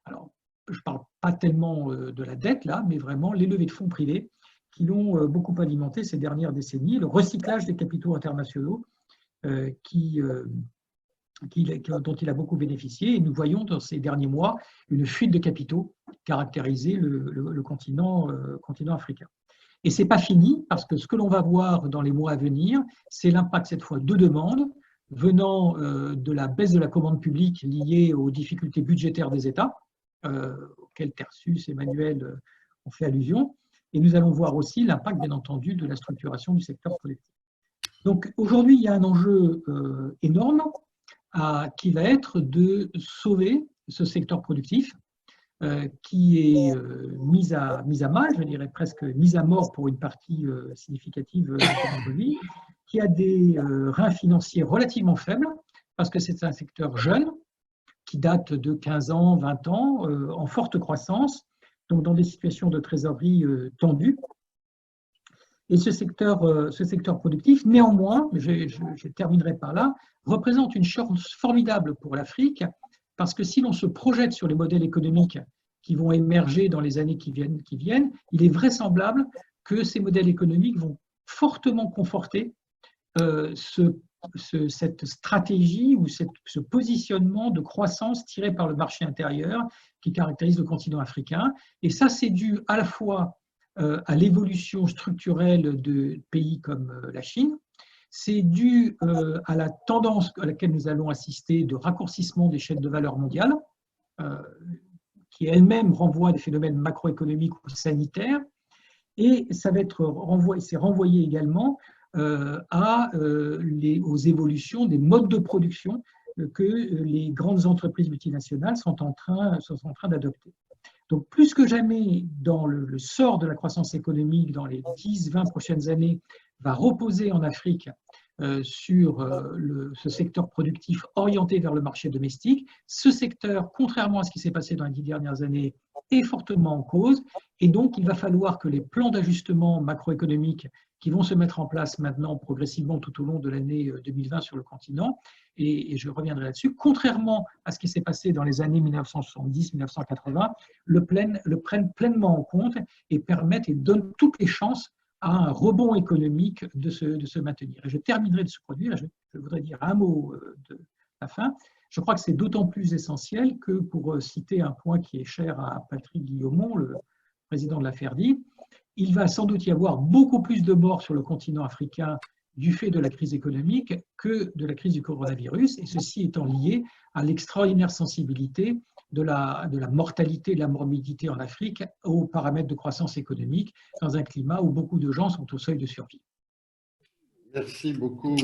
[SPEAKER 5] Alors, je ne parle pas tellement de la dette là, mais vraiment les levées de fonds privés qui l'ont beaucoup alimenté ces dernières décennies, le recyclage des capitaux internationaux dont il a beaucoup bénéficié. Et nous voyons dans ces derniers mois une fuite de capitaux caractériser le continent africain. Et ce n'est pas fini, parce que ce que l'on va voir dans les mois à venir, c'est l'impact cette fois de demande venant de la baisse de la commande publique liée aux difficultés budgétaires des États, auxquelles Tersus et Emmanuel ont fait allusion. Et nous allons voir aussi l'impact, bien entendu, de la structuration du secteur productif. Donc aujourd'hui, il y a un enjeu énorme qui va être de sauver ce secteur productif qui est mis à mal, je dirais presque mis à mort pour une partie significative de lui, qui a des reins financiers relativement faibles, parce que c'est un secteur jeune, qui date de 15 ans, 20 ans, en forte croissance, donc dans des situations de trésorerie tendues. Et ce secteur productif, néanmoins, je terminerai par là, représente une chance formidable pour l'Afrique, parce que si l'on se projette sur les modèles économiques qui vont émerger dans les années qui viennent, il est vraisemblable que ces modèles économiques vont fortement conforter cette stratégie ou ce positionnement de croissance tiré par le marché intérieur qui caractérise le continent africain. Et ça, c'est dû à la fois à l'évolution structurelle de pays comme la Chine, c'est dû à la tendance à laquelle nous allons assister de raccourcissement des chaînes de valeur mondiales, qui elle-même renvoie à des phénomènes macroéconomiques ou sanitaires, et ça va être renvoyé également aux évolutions des modes de production que les grandes entreprises multinationales sont en train d'adopter. Donc, plus que jamais, dans le sort de la croissance économique dans les 10-20 prochaines années, va reposer en Afrique sur ce secteur productif orienté vers le marché domestique. Ce secteur, contrairement à ce qui s'est passé dans les 10 dernières années, est fortement en cause. Et donc, il va falloir que les plans d'ajustement macroéconomique qui vont se mettre en place maintenant progressivement tout au long de l'année 2020 sur le continent, et je reviendrai là-dessus, contrairement à ce qui s'est passé dans les années 1970-1980, le prennent pleinement en compte et permettent et donnent toutes les chances à un rebond économique de se maintenir. Et je terminerai de ce produit, je voudrais dire un mot de la fin. Je crois que c'est d'autant plus essentiel que, pour citer un point qui est cher à Patrick Guillaumont, le président de la FERDI, il va sans doute y avoir beaucoup plus de morts sur le continent africain du fait de la crise économique que de la crise du coronavirus, et ceci étant lié à l'extraordinaire sensibilité de la mortalité et de la morbidité en Afrique aux paramètres de croissance économique dans un climat où beaucoup de gens sont au seuil de survie.
[SPEAKER 1] Merci beaucoup,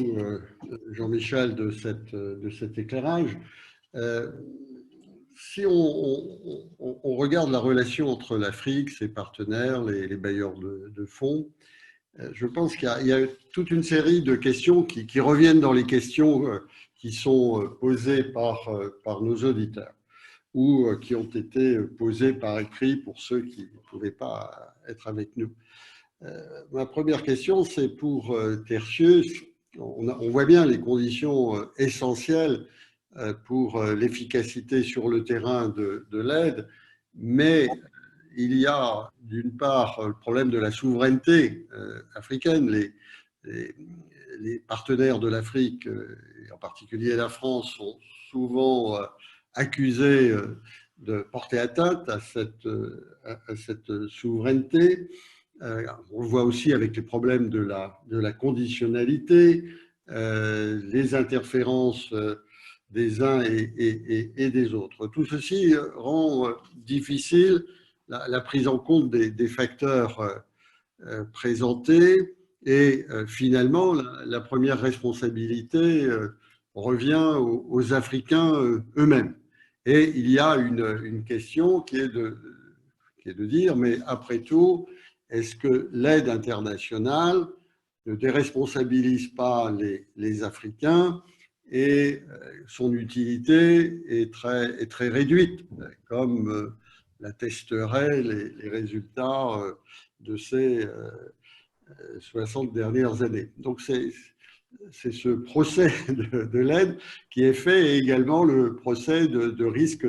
[SPEAKER 1] Jean-Michel, de cet éclairage. Si on regarde la relation entre l'Afrique, ses partenaires, les bailleurs de fonds, je pense qu'il y a toute une série de questions qui reviennent dans les questions qui sont posées par nos auditeurs ou qui ont été posées par écrit pour ceux qui ne pouvaient pas être avec nous. Ma première question, c'est pour Tertius. On voit bien les conditions essentielles pour l'efficacité sur le terrain de l'aide, mais il y a d'une part le problème de la souveraineté africaine. Les partenaires de l'Afrique, et en particulier la France, sont souvent accusés de porter atteinte à cette souveraineté. On le voit aussi avec les problèmes de la conditionnalité, les interférences des uns et des autres. Tout ceci rend difficile la prise en compte des facteurs présentés et finalement la première responsabilité revient aux Africains eux-mêmes. Et il y a une question qui est de dire, mais après tout, est-ce que l'aide internationale ne déresponsabilise pas les Africains et son utilité est très réduite, comme l'attesteraient les résultats de ces 60 dernières années. Donc c'est ce procès de l'aide qui est fait et également le procès de risque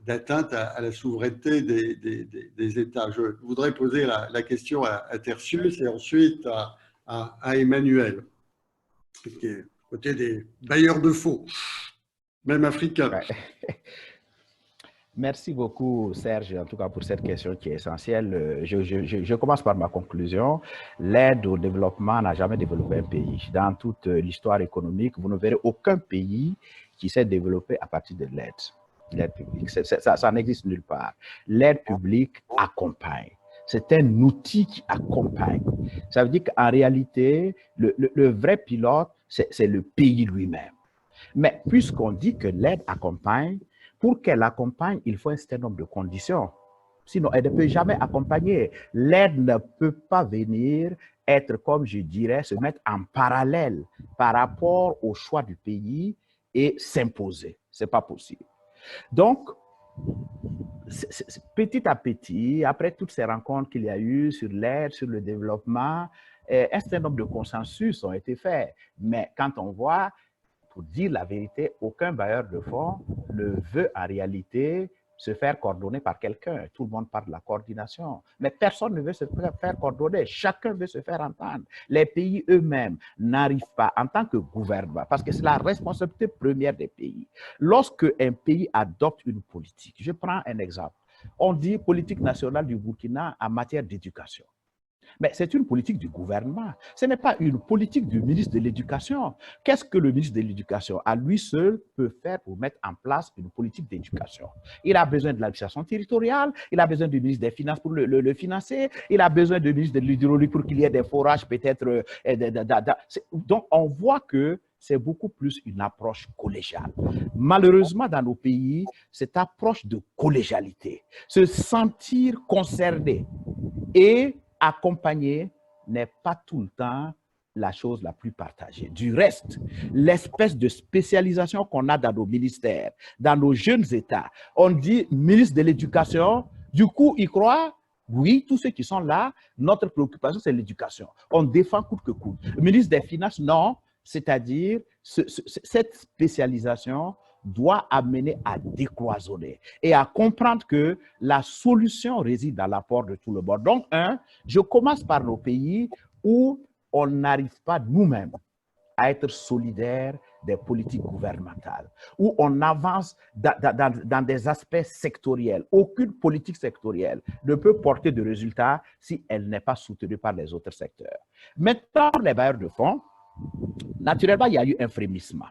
[SPEAKER 1] d'atteinte à la souveraineté des États. Je voudrais poser la question à Tertius et ensuite à Emmanuel, qui est côté des bailleurs de fonds, même africains.
[SPEAKER 4] Ouais. Merci beaucoup, Serge, en tout cas pour cette question qui est essentielle. Je commence par ma conclusion. L'aide au développement n'a jamais développé un pays. Dans toute l'histoire économique, vous ne verrez aucun pays qui s'est développé à partir de l'aide. L'aide publique, ça n'existe nulle part. L'aide publique accompagne. C'est un outil qui accompagne. Ça veut dire qu'en réalité, le vrai pilote, c'est le pays lui-même. Mais puisqu'on dit que l'aide accompagne, pour qu'elle accompagne, il faut un certain nombre de conditions. Sinon, elle ne peut jamais accompagner. L'aide ne peut pas venir être, comme je dirais, se mettre en parallèle par rapport au choix du pays et s'imposer. Ce n'est pas possible. Donc, petit à petit, après toutes ces rencontres qu'il y a eu sur l'aide, sur le développement, un certain nombre de consensus ont été faits. Mais quand on voit, pour dire la vérité, aucun bailleur de fonds ne veut en réalité se faire coordonner par quelqu'un. Tout le monde parle de la coordination, mais personne ne veut se faire coordonner. Chacun veut se faire entendre. Les pays eux-mêmes n'arrivent pas en tant que gouvernement, parce que c'est la responsabilité première des pays. Lorsque un pays adopte une politique, je prends un exemple. On dit politique nationale du Burkina en matière d'éducation. Mais c'est une politique du gouvernement. Ce n'est pas une politique du ministre de l'Éducation. Qu'est-ce que le ministre de l'Éducation, à lui seul, peut faire pour mettre en place une politique d'éducation? Il a besoin de l'administration territoriale, il a besoin du ministre des Finances pour le financer, il a besoin du ministre de l'Hydraulique pour qu'il y ait des forages peut-être. Donc, on voit que c'est beaucoup plus une approche collégiale. Malheureusement, dans nos pays, cette approche de collégialité, se sentir concerné et accompagner n'est pas tout le temps la chose la plus partagée. Du reste, l'espèce de spécialisation qu'on a dans nos ministères, dans nos jeunes États, on dit ministre de l'Éducation, du coup, ils croient, oui, tous ceux qui sont là, notre préoccupation, c'est l'éducation. On défend coûte que coûte. Le ministre des Finances, non, c'est-à-dire cette spécialisation doit amener à décloisonner et à comprendre que la solution réside dans l'apport de tout le monde. Donc, je commence par nos pays où on n'arrive pas nous-mêmes à être solidaires des politiques gouvernementales, où on avance dans des aspects sectoriels. Aucune politique sectorielle ne peut porter de résultats si elle n'est pas soutenue par les autres secteurs. Maintenant, les bailleurs de fonds, naturellement, il y a eu un frémissement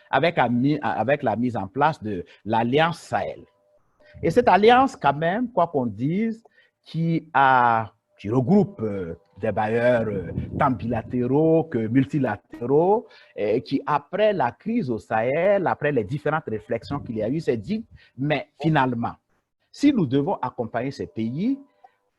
[SPEAKER 4] avec la mise en place de l'Alliance Sahel. Et cette alliance, quand même, quoi qu'on dise, qui regroupe des bailleurs tant bilatéraux que multilatéraux, et qui, après la crise au Sahel, après les différentes réflexions qu'il y a eu, s'est dit, mais finalement, si nous devons accompagner ces pays,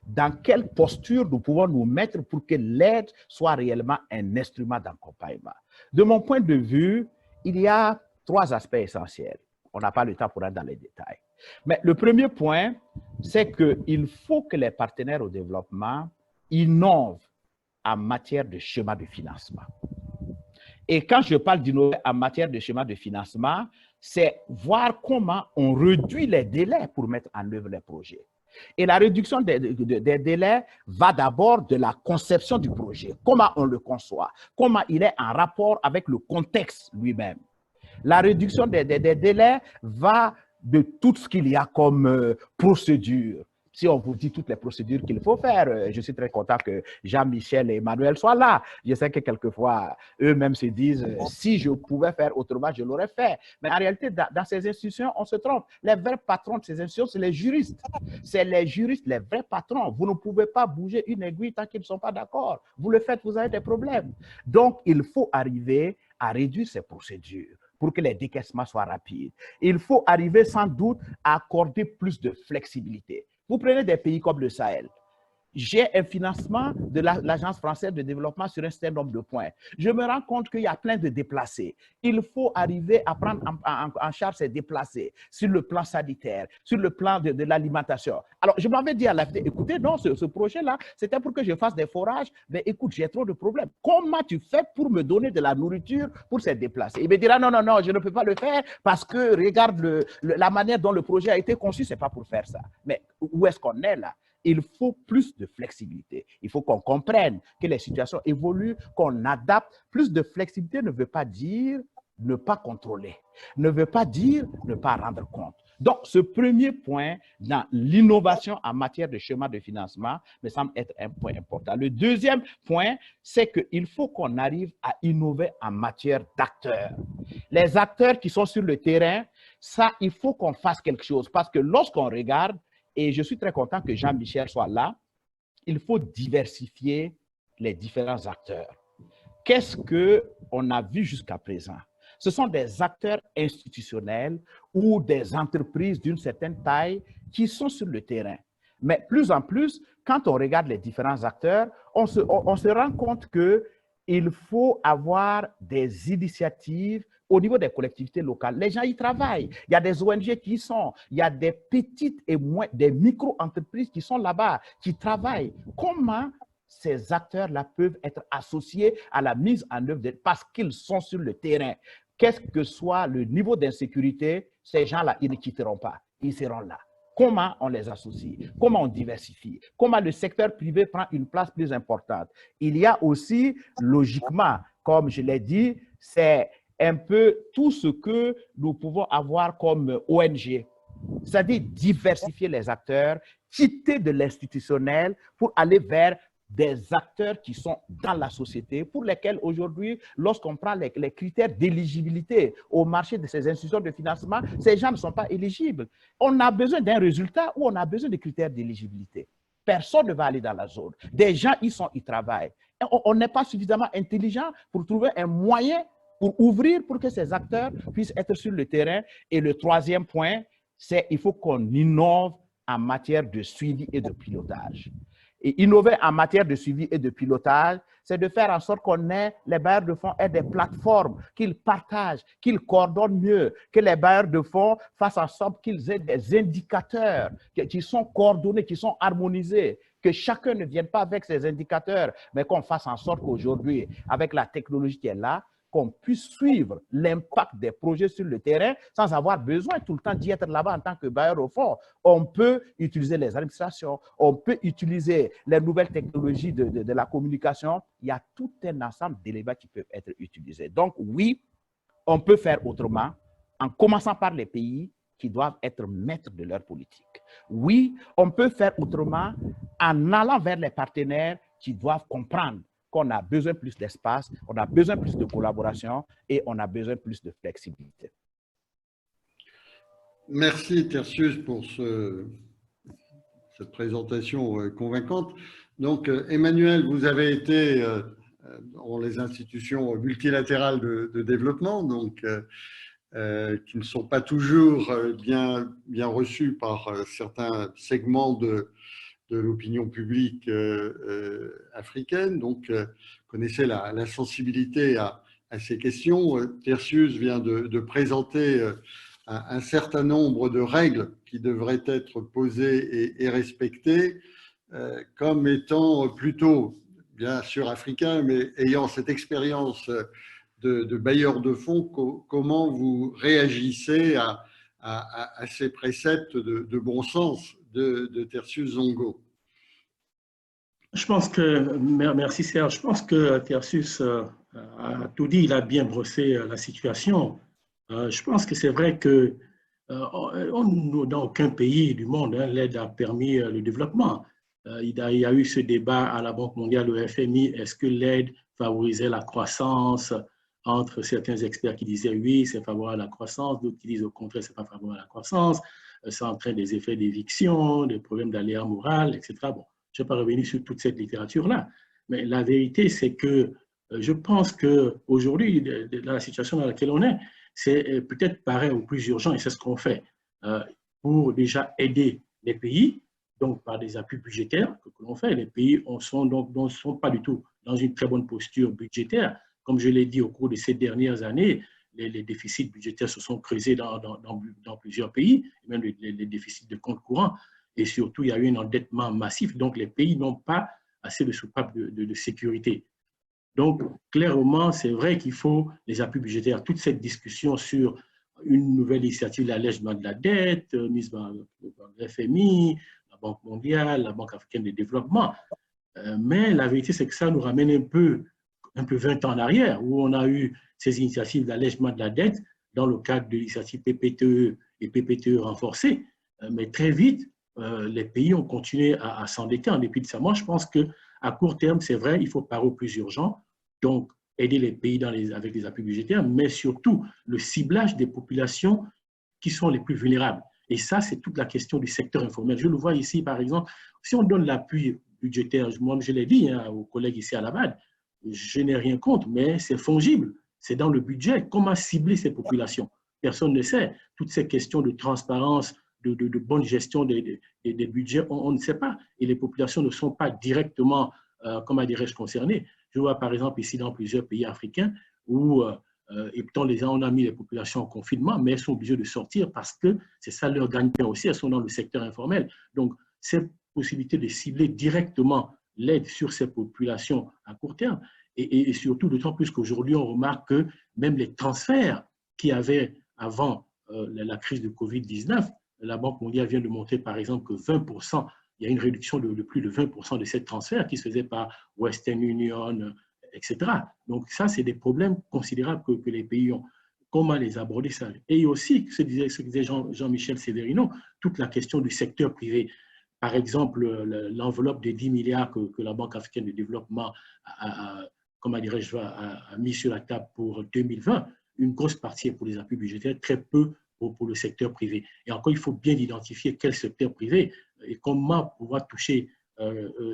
[SPEAKER 4] dans quelle posture nous pouvons nous mettre pour que l'aide soit réellement un instrument d'accompagnement? De mon point de vue, il y a 3 aspects essentiels. On n'a pas le temps pour aller dans les détails. Mais le premier point, c'est qu'il faut que les partenaires au développement innovent en matière de schéma de financement. Et quand je parle d'innover en matière de schéma de financement, c'est voir comment on réduit les délais pour mettre en œuvre les projets. Et la réduction des délais va d'abord de la conception du projet, comment on le conçoit, comment il est en rapport avec le contexte lui-même. La réduction des délais va de tout ce qu'il y a comme procédure. Si on vous dit toutes les procédures qu'il faut faire, je suis très content que Jean-Michel et Emmanuel soient là. Je sais que quelquefois, eux-mêmes se disent, si je pouvais faire autrement, je l'aurais fait. Mais en réalité, dans ces institutions, on se trompe. Les vrais patrons de ces institutions, c'est les juristes. C'est les juristes, les vrais patrons. Vous ne pouvez pas bouger une aiguille tant qu'ils ne sont pas d'accord. Vous le faites, vous avez des problèmes. Donc, il faut arriver à réduire ces procédures pour que les décaissements soient rapides. Il faut arriver sans doute à accorder plus de flexibilité. Vous prenez des pays comme le Sahel. J'ai un financement de l'Agence française de développement sur un certain nombre de points. Je me rends compte qu'il y a plein de déplacés. Il faut arriver à prendre en charge ces déplacés sur le plan sanitaire, sur le plan de l'alimentation. Alors, je m'avais dit à l'AFD, écoutez, non, ce projet-là, c'était pour que je fasse des forages, mais écoute, j'ai trop de problèmes. Comment tu fais pour me donner de la nourriture pour ces déplacés? Il me dira, non, non, non, je ne peux pas le faire parce que regarde la manière dont le projet a été conçu, ce n'est pas pour faire ça. Mais où est-ce qu'on est là? Il faut plus de flexibilité. Il faut qu'on comprenne que les situations évoluent, qu'on adapte. Plus de flexibilité ne veut pas dire ne pas contrôler, ne veut pas dire ne pas rendre compte. Donc, ce premier point dans l'innovation en matière de schéma de financement me semble être un point important. Le deuxième point, c'est qu'il faut qu'on arrive à innover en matière d'acteurs. Les acteurs qui sont sur le terrain, ça, il faut qu'on fasse quelque chose parce que lorsqu'on regarde, et je suis très content que Jean-Michel soit là, il faut diversifier les différents acteurs. Qu'est-ce qu'on a vu jusqu'à présent? Ce sont des acteurs institutionnels ou des entreprises d'une certaine taille qui sont sur le terrain. Mais plus en plus, quand on regarde les différents acteurs, on se rend compte qu'il faut avoir des initiatives au niveau des collectivités locales. Les gens y travaillent. Il y a des ONG qui y sont. Il y a des petites et des micro-entreprises qui sont là-bas, qui travaillent. Comment ces acteurs-là peuvent être associés à la mise en œuvre parce qu'ils sont sur le terrain? Quel que soit le niveau d'insécurité, ces gens-là, ils ne quitteront pas. Ils seront là. Comment on les associe? Comment on diversifie? Comment le secteur privé prend une place plus importante? Il y a aussi, logiquement, comme je l'ai dit, c'est un peu tout ce que nous pouvons avoir comme ONG, c'est-à-dire diversifier les acteurs, quitter de l'institutionnel pour aller vers des acteurs qui sont dans la société, pour lesquels aujourd'hui, lorsqu'on prend les critères d'éligibilité au marché de ces institutions de financement, ces gens ne sont pas éligibles. On a besoin d'un résultat ou on a besoin de critères d'éligibilité. Personne ne va aller dans la zone. Des gens, ils travaillent. On n'est pas suffisamment intelligent pour trouver un moyen pour ouvrir pour que ces acteurs puissent être sur le terrain. Et le troisième point, c'est qu'il faut qu'on innove en matière de suivi et de pilotage. et innover en matière de suivi et de pilotage, c'est de faire en sorte qu'on ait, les bailleurs de fonds aient des plateformes, qu'ils partagent, qu'ils coordonnent mieux, que les bailleurs de fonds fassent en sorte qu'ils aient des indicateurs qui sont coordonnés, qui sont harmonisés, que chacun ne vienne pas avec ses indicateurs, mais qu'on fasse en sorte qu'aujourd'hui, avec la technologie qui est là, qu'on puisse suivre l'impact des projets sur le terrain sans avoir besoin tout le temps d'y être là-bas en tant que bailleur au fond. On peut utiliser les administrations, on peut utiliser les nouvelles technologies de la communication. Il y a tout un ensemble d'éléments qui peuvent être utilisés. Donc oui, on peut faire autrement, en commençant par les pays qui doivent être maîtres de leur politique. Oui, on peut faire autrement en allant vers les partenaires qui doivent comprendre qu'on a besoin plus d'espace, on a besoin plus de collaboration et on a besoin plus de flexibilité.
[SPEAKER 1] Merci Tertius pour cette présentation convaincante. Donc Emmanuel, vous avez été dans les institutions multilatérales de développement, donc qui ne sont pas toujours bien reçues par certains segments de l'opinion publique africaine. Donc, connaissez la sensibilité à ces questions. Tertius vient de présenter un certain nombre de règles qui devraient être posées et respectées comme étant plutôt, bien sûr, africains, mais ayant cette expérience de bailleurs de fonds, comment vous réagissez à ces préceptes de bon sens de Tertius Zongo?
[SPEAKER 3] Je pense que, merci Serge, je pense que Tertius a tout dit, il a bien brossé la situation. Je pense que c'est vrai que dans aucun pays du monde, l'aide a permis le développement. Il y a eu ce débat à la Banque mondiale, au FMI, est-ce que l'aide favorisait la croissance? Entre certains experts qui disaient oui, c'est favorable à la croissance, d'autres qui disent au contraire, c'est pas favorable à la croissance, ça entraîne des effets d'éviction, des problèmes d'aléa moral, etc. Bon, je ne vais pas revenir sur toute cette littérature-là, mais la vérité, c'est que je pense qu'aujourd'hui, dans la situation dans laquelle on est, c'est peut-être pareil ou plus urgent, et c'est ce qu'on fait, pour déjà aider les pays, donc par des appuis budgétaires que l'on fait. Les pays ne sont pas du tout dans une très bonne posture budgétaire. Comme je l'ai dit au cours de ces dernières années, les déficits budgétaires se sont creusés dans plusieurs pays, même les déficits de compte courant. Et surtout, il y a eu un endettement massif. Donc, les pays n'ont pas assez de soupapes de sécurité. Donc, clairement, c'est vrai qu'il faut les appuis budgétaires. Toute cette discussion sur une nouvelle initiative d'allègement de la dette, mise par le FMI, la Banque mondiale, la Banque africaine de développement. Mais la vérité, c'est que ça nous ramène un peu 20 ans en arrière, où on a eu ces initiatives d'allègement de la dette dans le cadre de l'initiative PPTE et PPTE renforcée. Mais très vite, les pays ont continué à s'endetter en dépit de ça. Moi, je pense qu'à court terme, c'est vrai, il faut parer au plus urgent, donc aider les pays avec des appuis budgétaires, mais surtout le ciblage des populations qui sont les plus vulnérables. Et ça, c'est toute la question du secteur informel. Je le vois ici, par exemple, si on donne l'appui budgétaire, moi, je l'ai dit aux collègues ici à la BAD, je n'ai rien contre, mais c'est fongible, c'est dans le budget. Comment cibler ces populations? Personne ne sait. Toutes ces questions de transparence, de bonne gestion des budgets, on ne sait pas. Et les populations ne sont pas directement, comment dirais-je, concernées. Je vois par exemple ici dans plusieurs pays africains où et pourtant on a mis les populations en confinement, mais elles sont obligées de sortir parce que c'est ça leur gagne-pain aussi, elles sont dans le secteur informel. Donc, cette possibilité de cibler directement l'aide sur ces populations à court terme, et surtout d'autant plus qu'aujourd'hui, on remarque que même les transferts qu'il y avait avant la crise de Covid-19, la Banque mondiale vient de montrer par exemple que 20%, il y a une réduction de plus de 20% de ces transferts qui se faisaient par Western Union, etc. Donc ça, c'est des problèmes considérables que les pays ont. Comment les aborder ça? Et aussi, ce que disait Jean-Michel Severino, toute la question du secteur privé. Par exemple, l'enveloppe de 10 milliards que la Banque africaine de développement a mis sur la table pour 2020, une grosse partie est pour les appuis budgétaires, très peu pour le secteur privé. Et encore, il faut bien identifier quel secteur privé et comment pouvoir toucher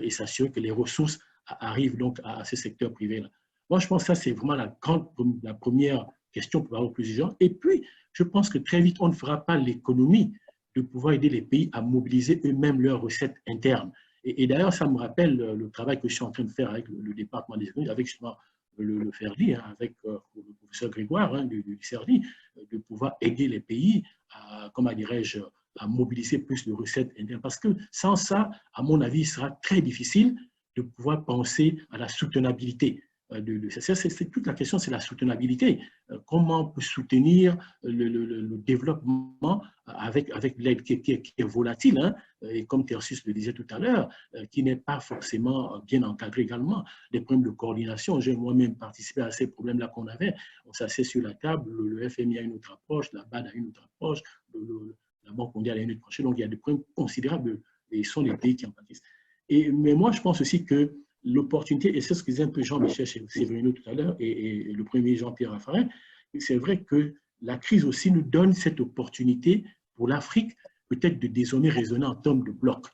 [SPEAKER 3] et s'assurer que les ressources arrivent donc à ce secteur privé-là. Moi, je pense que ça, c'est vraiment la première question pour avoir plus de gens. Et puis, je pense que très vite, on ne fera pas l'économie de pouvoir aider les pays à mobiliser eux-mêmes leurs recettes internes. Et d'ailleurs, ça me rappelle le travail que je suis en train de faire avec le département des économies, avec justement le FERDI, hein, avec le professeur Grégoire hein, du CERDI, de pouvoir aider les pays à, comment dirais-je, à mobiliser plus de recettes internes. Parce que sans ça, à mon avis, il sera très difficile de pouvoir penser à la soutenabilité. C'est toute la question, c'est la soutenabilité. Comment on peut soutenir le développement avec l'aide qui est volatile, hein, et comme Tertius le disait tout à l'heure, qui n'est pas forcément bien encadrée également. Des problèmes de coordination, j'ai moi-même participé à ces problèmes-là qu'on avait. On s'assied sur la table, le FMI a une autre approche, la BAD a une autre approche, la Banque mondiale a une autre approche. Donc il y a des problèmes considérables et ce sont les pays qui en pâtissent. Mais moi, je pense aussi que l'opportunité, et c'est ce que disait un peu Jean-Michel Séverino tout à l'heure et le premier Jean-Pierre Raffarin, c'est vrai que la crise aussi nous donne cette opportunité pour l'Afrique peut-être de désormais raisonner en termes de blocs.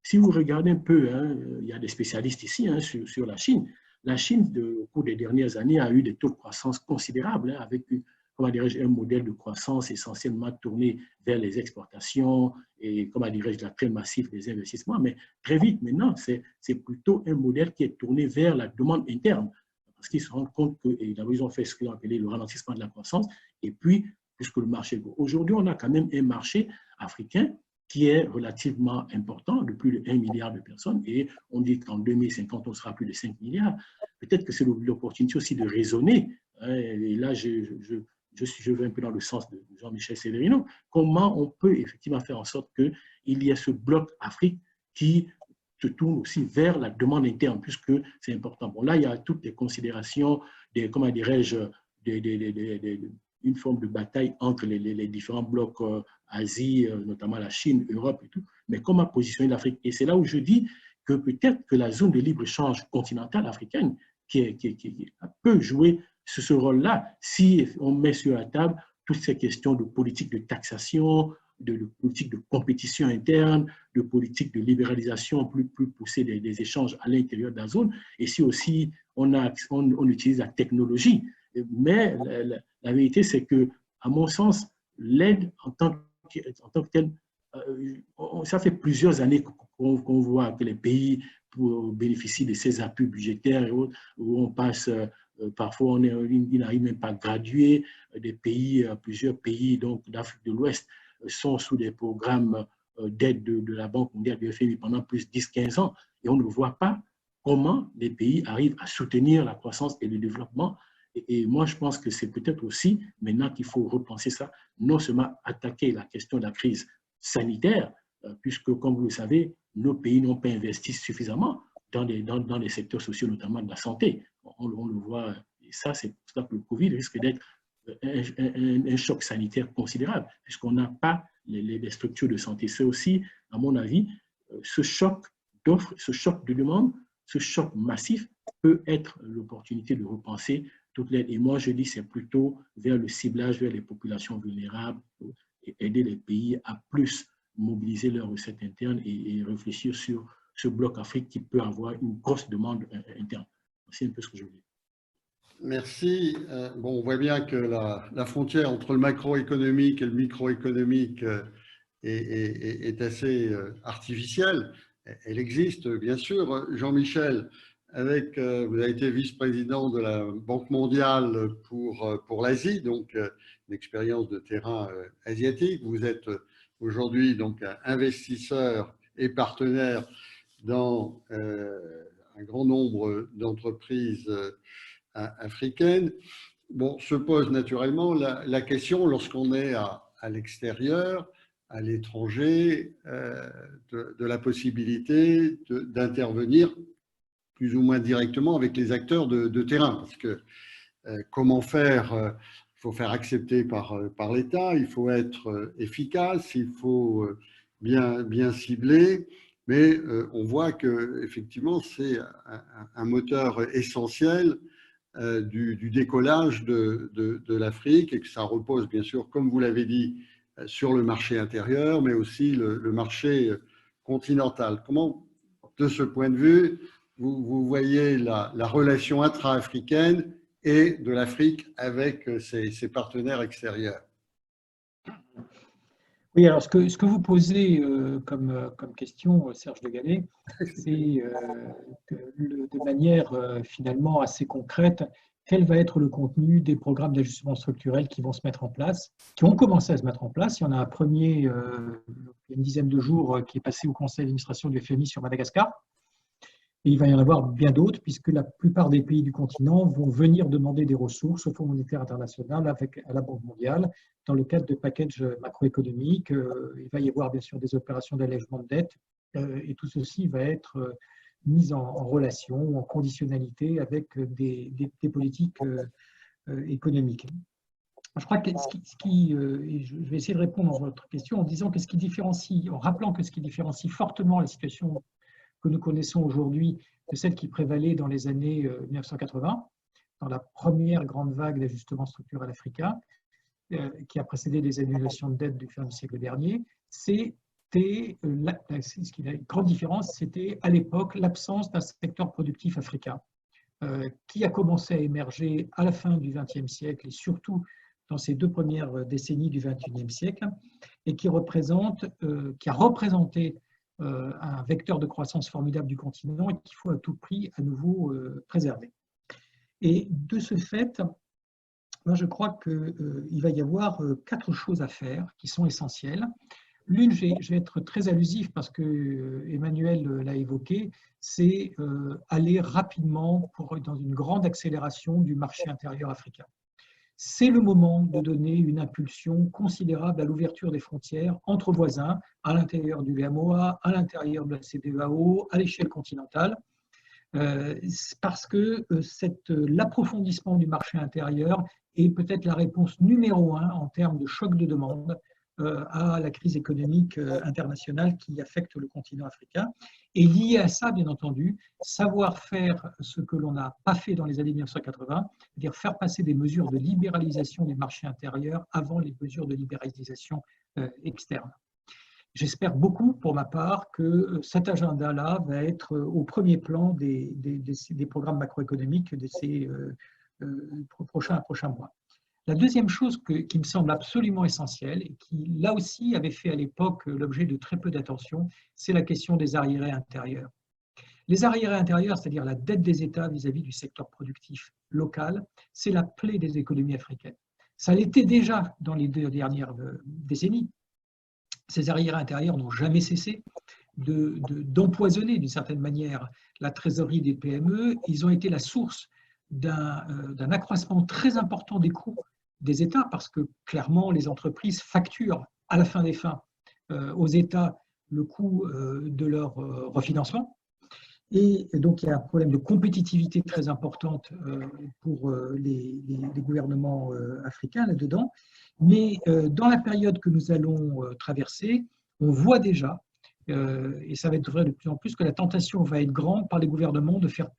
[SPEAKER 3] Si vous regardez un peu, hein, il y a des spécialistes ici hein, sur la Chine. La Chine, au cours des dernières années, a eu des taux de croissance considérables, hein, avec comment dirais-je, un modèle de croissance essentiellement tourné vers les exportations et, comment dirais-je, la très massif des investissements. Mais très vite, maintenant, c'est plutôt un modèle qui est tourné vers la demande interne. Parce qu'ils se rendent compte que, et d'abord, ils ont fait ce qu'ils ont appelé le ralentissement de la croissance, et puis, puisque le marché... Aujourd'hui, on a quand même un marché africain qui est relativement important, de plus de 1 milliard de personnes, et on dit qu'en 2050, on sera plus de 5 milliards. Peut-être que c'est l'opportunité aussi de raisonner, hein, et là, je vais un peu dans le sens de Jean-Michel Séverino, comment on peut effectivement faire en sorte qu'il y ait ce bloc Afrique qui se tourne aussi vers la demande interne, puisque c'est important. Bon, là, il y a toutes les considérations, comment dirais-je, une forme de bataille entre les différents blocs Asie, notamment la Chine, Europe et tout, mais comment positionner l'Afrique. Et c'est là où je dis que peut-être que la zone de libre-échange continentale africaine qui peut jouer ce rôle-là si on met sur la table toutes ces questions de politique de taxation, de politique de compétition interne, de politique de libéralisation plus poussée des échanges à l'intérieur de la zone, et si aussi on utilise la technologie. Mais la vérité, c'est que, à mon sens, l'aide en tant que telle, ça fait plusieurs années qu'on voit que les pays bénéficient de ces appuis budgétaires et autres, où on passe... Parfois, il n'arrive même pas à graduer. Des pays, plusieurs pays d'Afrique de l'Ouest sont sous des programmes d'aide de la Banque mondiale, du FMI pendant plus de 10-15 ans. Et on ne voit pas comment les pays arrivent à soutenir la croissance et le développement. Et moi, je pense que c'est peut-être aussi maintenant qu'il faut repenser ça, non seulement attaquer la question de la crise sanitaire, puisque, comme vous le savez, nos pays n'ont pas investi suffisamment dans les secteurs sociaux, notamment de la santé. On le voit, et ça, c'est pour ça que le Covid risque d'être un choc sanitaire considérable, puisqu'on n'a pas les structures de santé. C'est aussi, à mon avis, ce choc d'offres, ce choc de demande, ce choc massif peut être l'opportunité de repenser toute l'aide. Et moi, je dis c'est plutôt vers le ciblage, vers les populations vulnérables, et aider les pays à plus mobiliser leurs recettes internes et réfléchir sur ce bloc Afrique qui peut avoir une grosse demande interne. C'est un peu ce que je veux dire.
[SPEAKER 1] Merci. Bon, on voit bien que la frontière entre le macroéconomique et le microéconomique est assez artificielle. Elle existe, bien sûr. Jean-Michel, vous avez été vice-président de la Banque mondiale pour l'Asie, donc une expérience de terrain asiatique. Vous êtes aujourd'hui donc investisseur et partenaire dans un grand nombre d'entreprises africaines. Bon, se pose naturellement la question, lorsqu'on est à l'extérieur, à l'étranger, de la possibilité d'intervenir plus ou moins directement avec les acteurs de terrain. Parce que comment faire? Il faut faire accepter par l'État, il faut être efficace, il faut bien cibler. Mais on voit qu'effectivement, c'est un moteur essentiel du décollage de l'Afrique et que ça repose, bien sûr, comme vous l'avez dit, sur le marché intérieur, mais aussi le marché continental. Comment, de ce point de vue, vous voyez la relation intra-africaine et de l'Afrique avec ses partenaires extérieurs?
[SPEAKER 5] Oui, alors ce que vous posez comme question, Serge de Gallet, c'est de manière finalement assez concrète, quel va être le contenu des programmes d'ajustement structurel qui vont se mettre en place, qui ont commencé à se mettre en place. Il y en a un premier, il y a une dizaine de jours, qui est passé au conseil d'administration du FMI sur Madagascar. Et il va y en avoir bien d'autres, puisque la plupart des pays du continent vont venir demander des ressources au Fonds monétaire international à la Banque mondiale dans le cadre de packages macroéconomiques. Il va y avoir bien sûr des opérations d'allègement de dette, et tout ceci va être mis en relation, en conditionnalité avec des politiques économiques. Je crois que je vais essayer de répondre à votre question en disant que ce qui différencie, en rappelant que ce qui différencie fortement la situation que nous connaissons aujourd'hui de celle qui prévalait dans les années 1980, dans la première grande vague d'ajustement structurel africain, qui a précédé les annulations de dette du fin du siècle dernier, la grande différence, c'était à l'époque l'absence d'un secteur productif africain qui a commencé à émerger à la fin du XXe siècle et surtout dans ces 2 premières décennies du XXIe siècle, et qui a représenté un vecteur de croissance formidable du continent et qu'il faut à tout prix à nouveau préserver. Et de ce fait, moi je crois qu'il va y avoir 4 choses à faire qui sont essentielles. L'une, je vais être très allusif parce que Emmanuel l'a évoqué, c'est aller rapidement dans une grande accélération du marché intérieur africain. C'est le moment de donner une impulsion considérable à l'ouverture des frontières entre voisins, à l'intérieur du VMOA, à l'intérieur de la CEDEAO, à l'échelle continentale, parce que l'approfondissement du marché intérieur est peut-être la réponse numéro 1 en termes de choc de demande à la crise économique internationale qui affecte le continent africain. Et lié à ça, bien entendu, savoir faire ce que l'on n'a pas fait dans les années 1980, c'est-à-dire faire passer des mesures de libéralisation des marchés intérieurs avant les mesures de libéralisation externe. J'espère beaucoup, pour ma part, que cet agenda-là va être au premier plan des programmes macroéconomiques de ces prochains mois. La deuxième chose qui me semble absolument essentielle et qui, là aussi, avait fait à l'époque l'objet de très peu d'attention, c'est la question des arriérés intérieurs. Les arriérés intérieurs, c'est-à-dire la dette des États vis-à-vis du secteur productif local, c'est la plaie des économies africaines. Ça l'était déjà dans les 2 dernières décennies. Ces arriérés intérieurs n'ont jamais cessé d'empoisonner d'une certaine manière la trésorerie des PME. Ils ont été la source d'un accroissement très important des coûts des États, parce que clairement les entreprises facturent à la fin des fins aux États le coût de leur refinancement. Et donc il y a un problème de compétitivité très importante pour les gouvernements africains là-dedans. Mais dans la période que nous allons traverser, on voit déjà, et ça va être vrai de plus en plus, que la tentation va être grande par les gouvernements de faire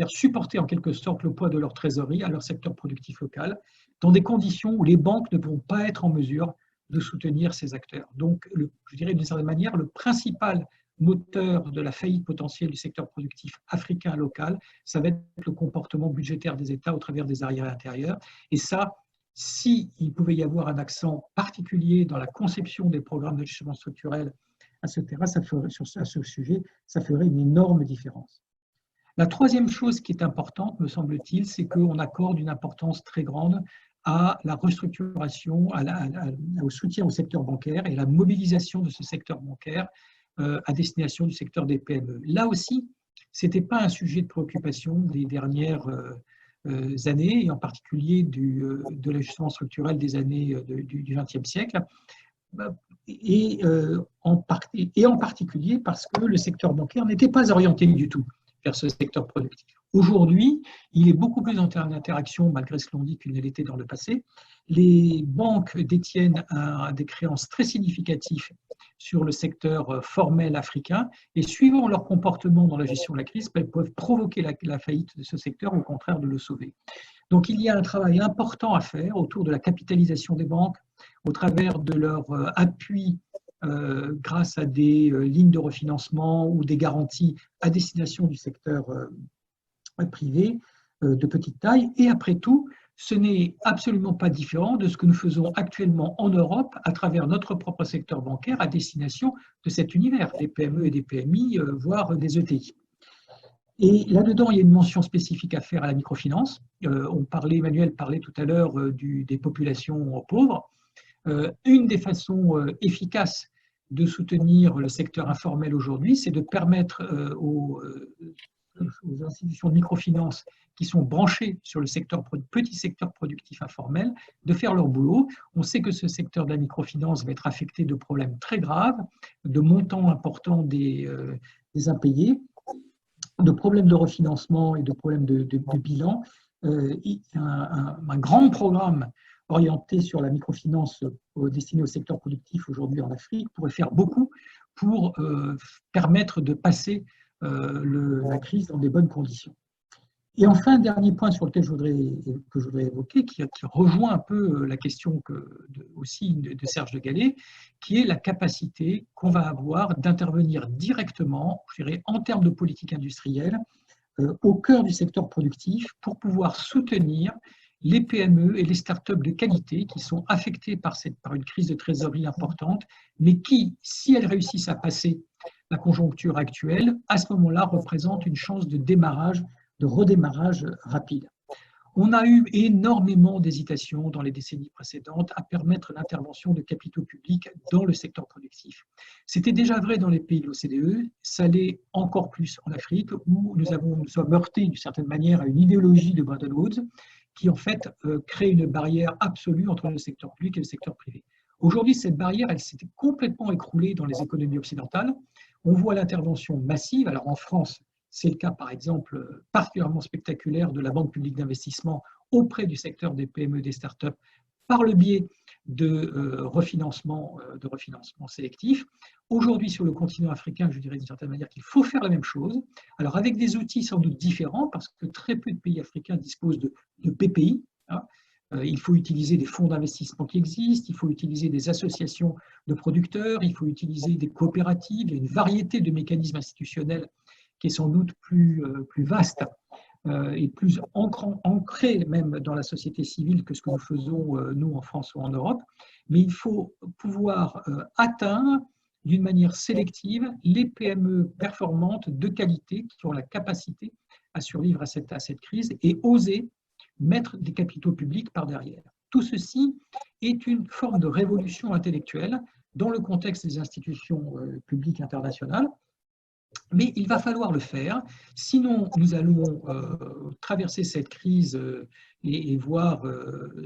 [SPEAKER 5] supporter en quelque sorte le poids de leur trésorerie à leur secteur productif local, dans des conditions où les banques ne vont pas être en mesure de soutenir ces acteurs. Donc, je dirais d'une certaine manière, le principal moteur de la faillite potentielle du secteur productif africain local, ça va être le comportement budgétaire des États au travers des arriérés intérieurs. Et ça, s'il pouvait y avoir un accent particulier dans la conception des programmes d'ajustement structurel à ce sujet, ça ferait une énorme différence. La troisième chose qui est importante, me semble-t-il, c'est qu'on accorde une importance très grande à la restructuration, au soutien au secteur bancaire et à la mobilisation de ce secteur bancaire à destination du secteur des PME. Là aussi, ce n'était pas un sujet de préoccupation des dernières années, et en particulier de l'ajustement structurel des années du XXe siècle, et en particulier parce que le secteur bancaire n'était pas orienté du tout vers ce secteur productif. Aujourd'hui, il est beaucoup plus en interaction, malgré ce que l'on dit, qu'il ne l'était dans le passé. Les banques détiennent des créances très significatives sur le secteur formel africain, et suivant leur comportement dans la gestion de la crise, elles peuvent provoquer la faillite de ce secteur, ou au contraire de le sauver. Donc il y a un travail important à faire autour de la capitalisation des banques, au travers de leur appui grâce à des lignes de refinancement ou des garanties à destination du secteur privé de petite taille. Et après tout, ce n'est absolument pas différent de ce que nous faisons actuellement en Europe à travers notre propre secteur bancaire à destination de cet univers, des PME et des PMI, voire des ETI. Et là-dedans, il y a une mention spécifique à faire à la microfinance. Emmanuel parlait tout à l'heure des populations pauvres. Une des façons efficaces de soutenir le secteur informel aujourd'hui, c'est de permettre aux institutions de microfinance qui sont branchées sur le petit secteur productif informel de faire leur boulot. On sait que ce secteur de la microfinance va être affecté de problèmes très graves, de montants importants des impayés, de problèmes de refinancement et de problèmes de bilan. Un grand programme orienté sur la microfinance destiné au secteur productif aujourd'hui en Afrique pourrait faire beaucoup pour permettre de passer la crise dans des bonnes conditions. Et enfin, dernier point sur lequel je voudrais évoquer, qui rejoint un peu la question aussi de Serge de Gallet, qui est la capacité qu'on va avoir d'intervenir directement, je dirais, en termes de politique industrielle, au cœur du secteur productif pour pouvoir soutenir les PME et les startups de qualité qui sont affectées par une crise de trésorerie importante, mais qui, si elles réussissent à passer la conjoncture actuelle, à ce moment-là, représentent une chance de redémarrage rapide. On a eu énormément d'hésitations dans les décennies précédentes à permettre l'intervention de capitaux publics dans le secteur productif. C'était déjà vrai dans les pays de l'OCDE, ça l'est encore plus en Afrique, où nous sommes heurtés d'une certaine manière à une idéologie de Bretton Woods qui en fait crée une barrière absolue entre le secteur public et le secteur privé. Aujourd'hui, cette barrière, elle s'était complètement écroulée dans les économies occidentales. On voit l'intervention massive, alors en France, c'est le cas, par exemple, particulièrement spectaculaire de la Banque publique d'investissement auprès du secteur des PME et des startups par le biais de refinancement sélectif. Aujourd'hui, sur le continent africain, je dirais d'une certaine manière qu'il faut faire la même chose. Alors, avec des outils sans doute différents, parce que très peu de pays africains disposent de PPI. Il faut utiliser des fonds d'investissement qui existent, il faut utiliser des associations de producteurs, il faut utiliser des coopératives, il y a une variété de mécanismes institutionnels qui est sans doute plus vaste et plus ancré même dans la société civile que ce que nous faisons nous en France ou en Europe. Mais il faut pouvoir atteindre d'une manière sélective les PME performantes de qualité qui ont la capacité à survivre à cette crise et oser mettre des capitaux publics par derrière. Tout ceci est une forme de révolution intellectuelle dans le contexte des institutions publiques internationales. Mais il va falloir le faire, sinon nous allons traverser cette crise et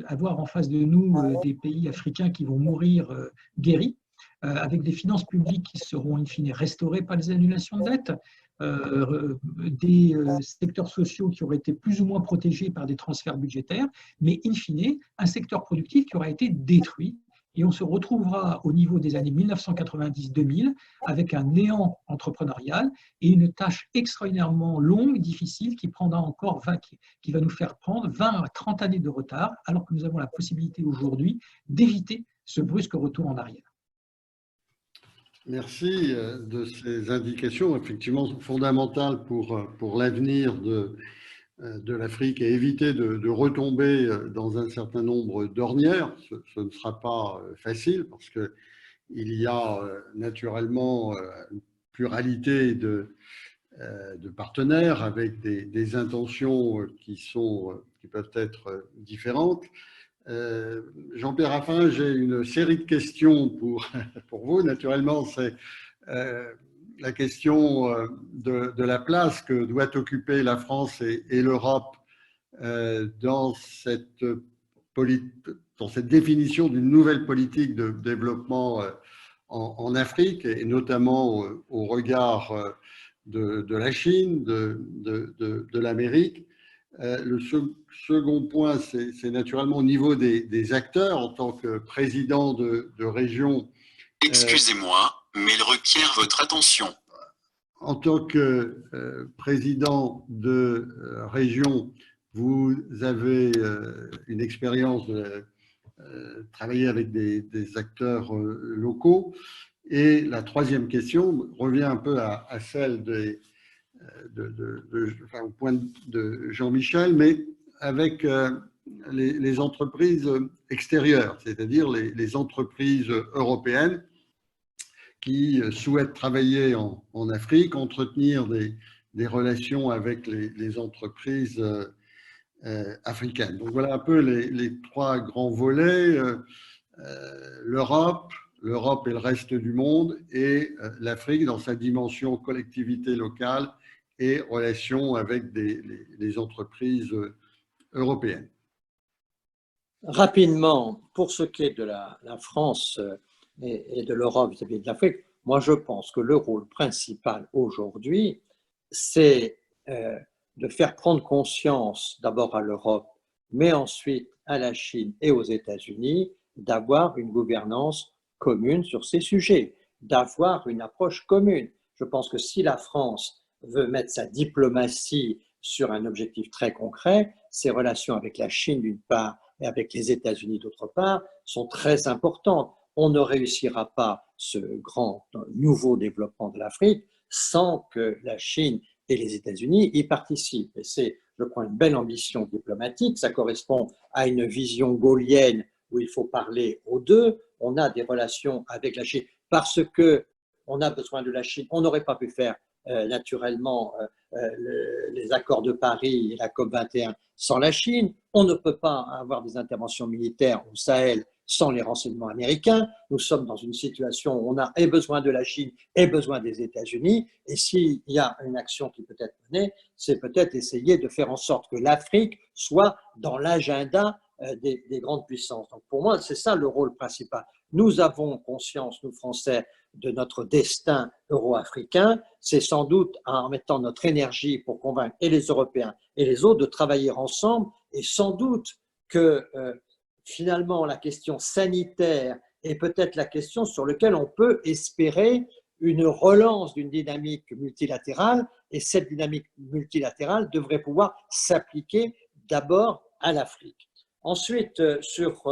[SPEAKER 5] avoir en face de nous des pays africains qui vont mourir guéris, avec des finances publiques qui seront in fine restaurées par les annulations de dettes, des secteurs sociaux qui auraient été plus ou moins protégés par des transferts budgétaires, mais in fine un secteur productif qui aura été détruit. Et on se retrouvera au niveau des années 1990-2000 avec un néant entrepreneurial et une tâche extraordinairement longue, difficile, qui va nous faire prendre 20 à 30 années de retard, alors que nous avons la possibilité aujourd'hui d'éviter ce brusque retour en arrière.
[SPEAKER 1] Merci de ces indications effectivement fondamentales pour l'avenir de l'Afrique et éviter de retomber dans un certain nombre d'ornières. Ce ne sera pas facile parce qu'il y a naturellement une pluralité de partenaires avec des intentions qui peuvent être différentes. Jean-Pierre Raffin, j'ai une série de questions pour vous. Naturellement, c'est la question de la place que doit occuper la France et l'Europe dans cette définition d'une nouvelle politique de développement en Afrique, et notamment au regard de la Chine, de l'Amérique. Le second point, c'est naturellement au niveau des acteurs en tant que président de région.
[SPEAKER 6] Excusez-moi, mais il requiert votre attention.
[SPEAKER 1] En tant que président de région, vous avez une expérience de travailler avec des acteurs locaux. Et la troisième question revient un peu à celle au point de Jean-Michel, mais avec les entreprises extérieures, c'est-à-dire les entreprises européennes qui souhaitent travailler en Afrique, entretenir des relations avec les entreprises africaines. Donc voilà un peu les trois grands volets, l'Europe et le reste du monde, et l'Afrique dans sa dimension collectivité locale et relation avec les entreprises européennes.
[SPEAKER 2] Rapidement, pour ce qui est de la France et de l'Europe vis-à-vis de l'Afrique, moi je pense que le rôle principal aujourd'hui, c'est de faire prendre conscience d'abord à l'Europe, mais ensuite à la Chine et aux États-Unis, d'avoir une gouvernance commune sur ces sujets, d'avoir une approche commune. Je pense que si la France veut mettre sa diplomatie sur un objectif très concret, ses relations avec la Chine d'une part et avec les États-Unis d'autre part sont très importantes. On ne réussira pas ce grand nouveau développement de l'Afrique sans que la Chine et les États-Unis y participent. Et c'est, je crois, une belle ambition diplomatique. Ça correspond à une vision gaullienne où il faut parler aux deux. On a des relations avec la Chine parce qu'on a besoin de la Chine. On n'aurait pas pu faire naturellement les accords de Paris et la COP21 sans la Chine. On ne peut pas avoir des interventions militaires au Sahel sans les renseignements américains. Nous sommes dans une situation où on a et besoin de la Chine et besoin des États-Unis. Et s'il y a une action qui peut être menée, c'est peut-être essayer de faire en sorte que l'Afrique soit dans l'agenda des grandes puissances. Donc pour moi, c'est ça le rôle principal. Nous avons conscience, nous Français, de notre destin euro-africain. C'est sans doute en mettant notre énergie pour convaincre et les Européens et les autres de travailler ensemble, et sans doute que finalement la question sanitaire est peut-être la question sur laquelle on peut espérer une relance d'une dynamique multilatérale, et cette dynamique multilatérale devrait pouvoir s'appliquer d'abord à l'Afrique. Ensuite, sur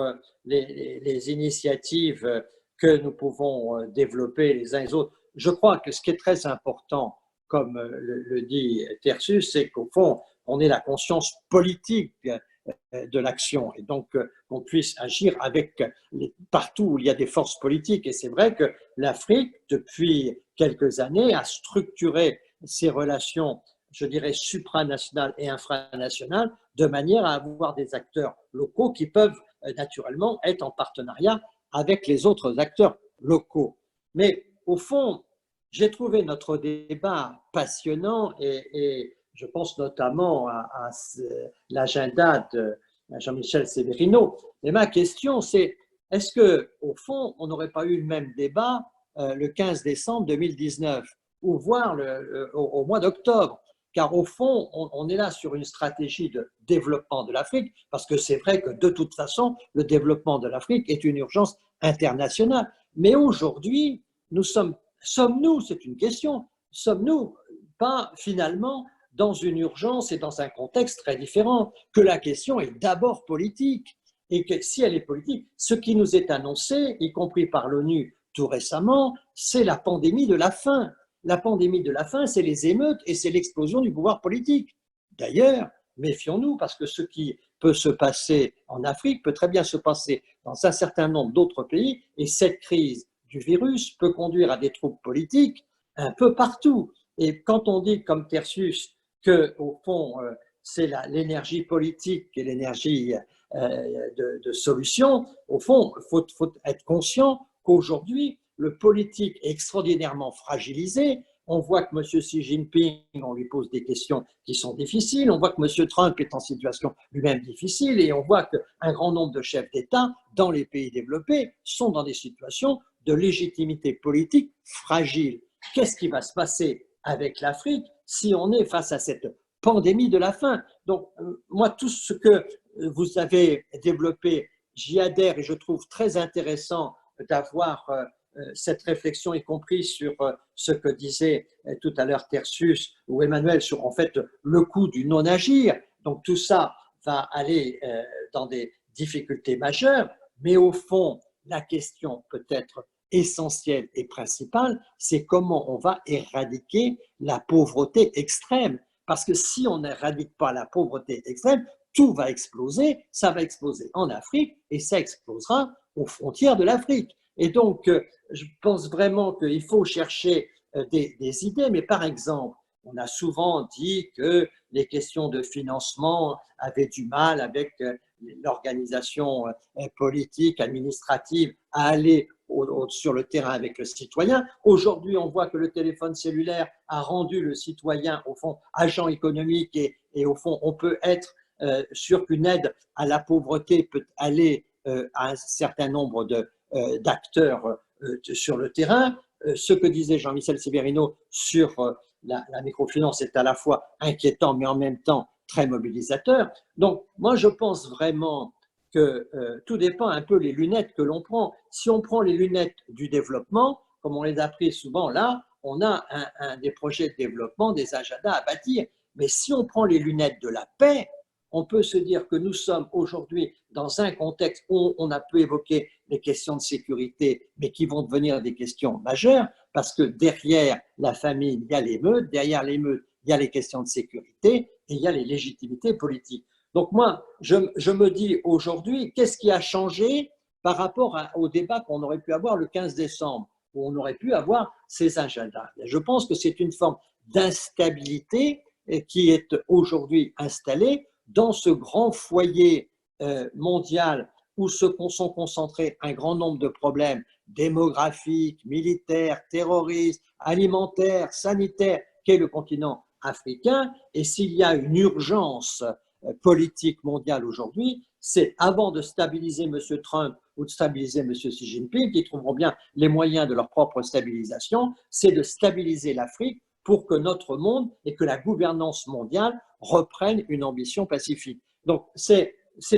[SPEAKER 2] les initiatives que nous pouvons développer les uns et les autres, je crois que ce qui est très important, comme le dit Tertius, c'est qu'au fond, on ait la conscience politique de l'action, et donc qu'on puisse agir avec partout où il y a des forces politiques. Et c'est vrai que l'Afrique, depuis quelques années, a structuré ses relations, je dirais, supranationales et infranationales, de manière à avoir des acteurs locaux qui peuvent naturellement être en partenariat avec les autres acteurs locaux. Mais au fond, j'ai trouvé notre débat passionnant, et je pense notamment à l'agenda de Jean-Michel Severino. Et ma question, c'est, est-ce qu'au fond, on n'aurait pas eu le même débat le 15 décembre 2019, ou voire au mois d'octobre? Car au fond, on est là sur une stratégie de développement de l'Afrique, parce que c'est vrai que de toute façon, le développement de l'Afrique est une urgence internationale. Mais aujourd'hui, sommes-nous, c'est une question, sommes-nous pas finalement dans une urgence et dans un contexte très différent, que la question est d'abord politique, et que si elle est politique, ce qui nous est annoncé, y compris par l'ONU tout récemment, c'est la pandémie de la faim. La pandémie de la faim, c'est les émeutes et c'est l'explosion du pouvoir politique. D'ailleurs, méfions-nous, parce que ce qui peut se passer en Afrique peut très bien se passer dans un certain nombre d'autres pays, et cette crise du virus peut conduire à des troubles politiques un peu partout. Et quand on dit, comme Tertius, qu'au fond, c'est l'énergie politique et l'énergie de solution, au fond, il faut être conscient qu'aujourd'hui, le politique est extraordinairement fragilisé. On voit que M. Xi Jinping, on lui pose des questions qui sont difficiles. On voit que M. Trump est en situation lui-même difficile. Et on voit qu'un grand nombre de chefs d'État dans les pays développés sont dans des situations de légitimité politique fragile. Qu'est-ce qui va se passer avec l'Afrique si on est face à cette pandémie de la faim? Donc, moi, tout ce que vous avez développé, j'y adhère, et je trouve très intéressant d'avoir cette réflexion, y compris sur ce que disait tout à l'heure Tertius ou Emmanuel sur en fait le coût du non-agir. Donc tout ça va aller dans des difficultés majeures, mais au fond, la question peut-être essentielle et principale, c'est comment on va éradiquer la pauvreté extrême. Parce que si on n'éradique pas la pauvreté extrême, tout va exploser, ça va exploser en Afrique et ça explosera aux frontières de l'Afrique. Et donc, je pense vraiment qu'il faut chercher des idées, mais par exemple, on a souvent dit que les questions de financement avaient du mal avec l'organisation politique, administrative, à aller sur le terrain avec le citoyen. Aujourd'hui, on voit que le téléphone cellulaire a rendu le citoyen, au fond, agent économique et au fond, on peut être sûr qu'une aide à la pauvreté peut aller à un certain nombre d'acteurs sur le terrain. Ce que disait Jean-Michel Severino sur la microfinance est à la fois inquiétant, mais en même temps très mobilisateur. Donc, moi, je pense vraiment que tout dépend un peu des lunettes que l'on prend. Si on prend les lunettes du développement, comme on les a pris souvent là, on a des projets de développement, des agendas à bâtir. Mais si on prend les lunettes de la paix, on peut se dire que nous sommes aujourd'hui dans un contexte où on a peu évoqué les questions de sécurité, mais qui vont devenir des questions majeures, parce que derrière la famine, il y a l'émeute, derrière l'émeute, il y a les questions de sécurité et il y a les légitimités politiques. Donc moi, je me dis aujourd'hui, qu'est-ce qui a changé par rapport au débat qu'on aurait pu avoir le 15 décembre, où on aurait pu avoir ces agendas? Je pense que c'est une forme d'instabilité qui est aujourd'hui installée dans ce grand foyer mondial où se sont concentrés un grand nombre de problèmes démographiques, militaires, terroristes, alimentaires, sanitaires, qu'est le continent africain. Et s'il y a une urgence politique mondiale aujourd'hui, c'est avant de stabiliser M. Trump ou de stabiliser M. Xi Jinping, qui trouveront bien les moyens de leur propre stabilisation, c'est de stabiliser l'Afrique pour que notre monde et que la gouvernance mondiale reprennent une ambition pacifique. Donc, c'est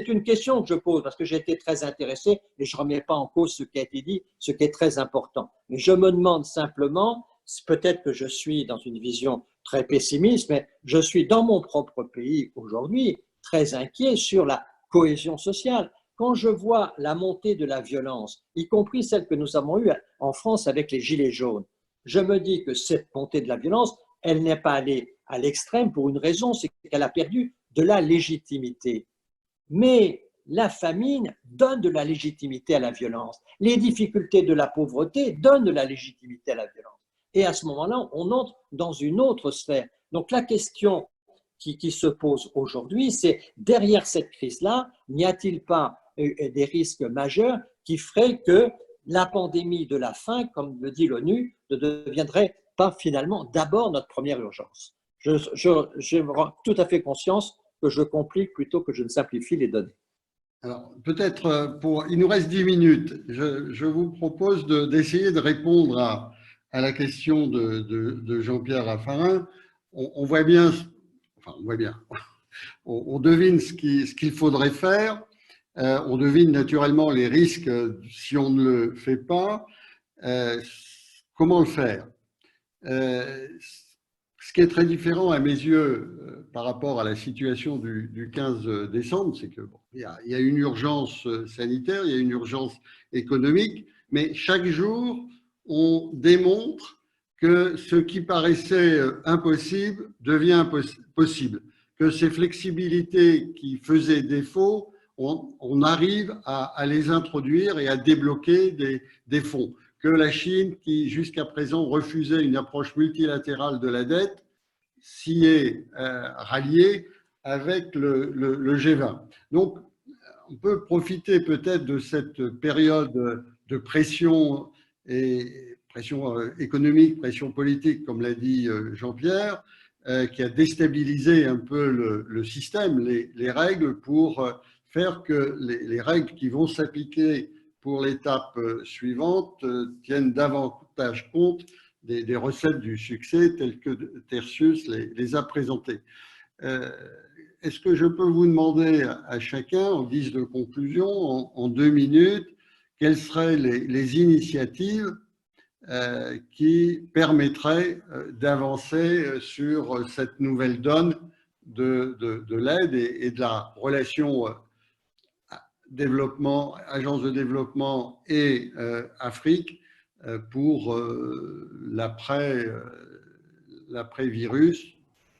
[SPEAKER 2] une question que je pose parce que j'ai été très intéressé et je ne remets pas en cause ce qui a été dit, ce qui est très important. Mais je me demande simplement, peut-être que je suis dans une vision très pessimiste, mais je suis dans mon propre pays aujourd'hui très inquiet sur la cohésion sociale. Quand je vois la montée de la violence, y compris celle que nous avons eue en France avec les Gilets jaunes, je me dis que cette montée de la violence, elle n'est pas allée à l'extrême pour une raison, c'est qu'elle a perdu de la légitimité. Mais la famine donne de la légitimité à la violence. Les difficultés de la pauvreté donnent de la légitimité à la violence. Et à ce moment-là, on entre dans une autre sphère. Donc la question qui se pose aujourd'hui, c'est derrière cette crise-là, n'y a-t-il pas des risques majeurs qui feraient que la pandémie de la faim, comme le dit l'ONU, ne deviendrait pas finalement d'abord notre première urgence? J'ai tout à fait conscience que je complique plutôt que je ne simplifie les données.
[SPEAKER 1] Alors, peut-être, il nous reste 10 minutes. Je vous propose d'essayer de répondre à la question de Jean-Pierre Raffarin. On voit bien, enfin, on voit bien, on devine ce qu'il faudrait faire. On devine naturellement les risques si on ne le fait pas. Comment le faire? Ce qui est très différent à mes yeux par rapport à la situation du 15 décembre, c'est qu'il y a une urgence sanitaire, il y a une urgence économique, mais chaque jour, on démontre que ce qui paraissait impossible devient possible, que ces flexibilités qui faisaient défaut, on arrive à les introduire et à débloquer des fonds. Que la Chine, qui jusqu'à présent refusait une approche multilatérale de la dette, s'y est ralliée avec le G20. Donc, on peut profiter peut-être de cette période de pression, et pression économique, pression politique, comme l'a dit Jean-Pierre, qui a déstabilisé un peu le système, les règles, pour faire que les règles qui vont s'appliquer pour l'étape suivante tiennent davantage compte des recettes du succès telles que Tertius les a présentées. Est-ce que je peux vous demander à chacun, en guise de conclusion, en 2 minutes, quelles seraient les initiatives qui permettraient d'avancer sur cette nouvelle donne de l'aide et de la relation développement, agence de développement et Afrique pour l'après-virus.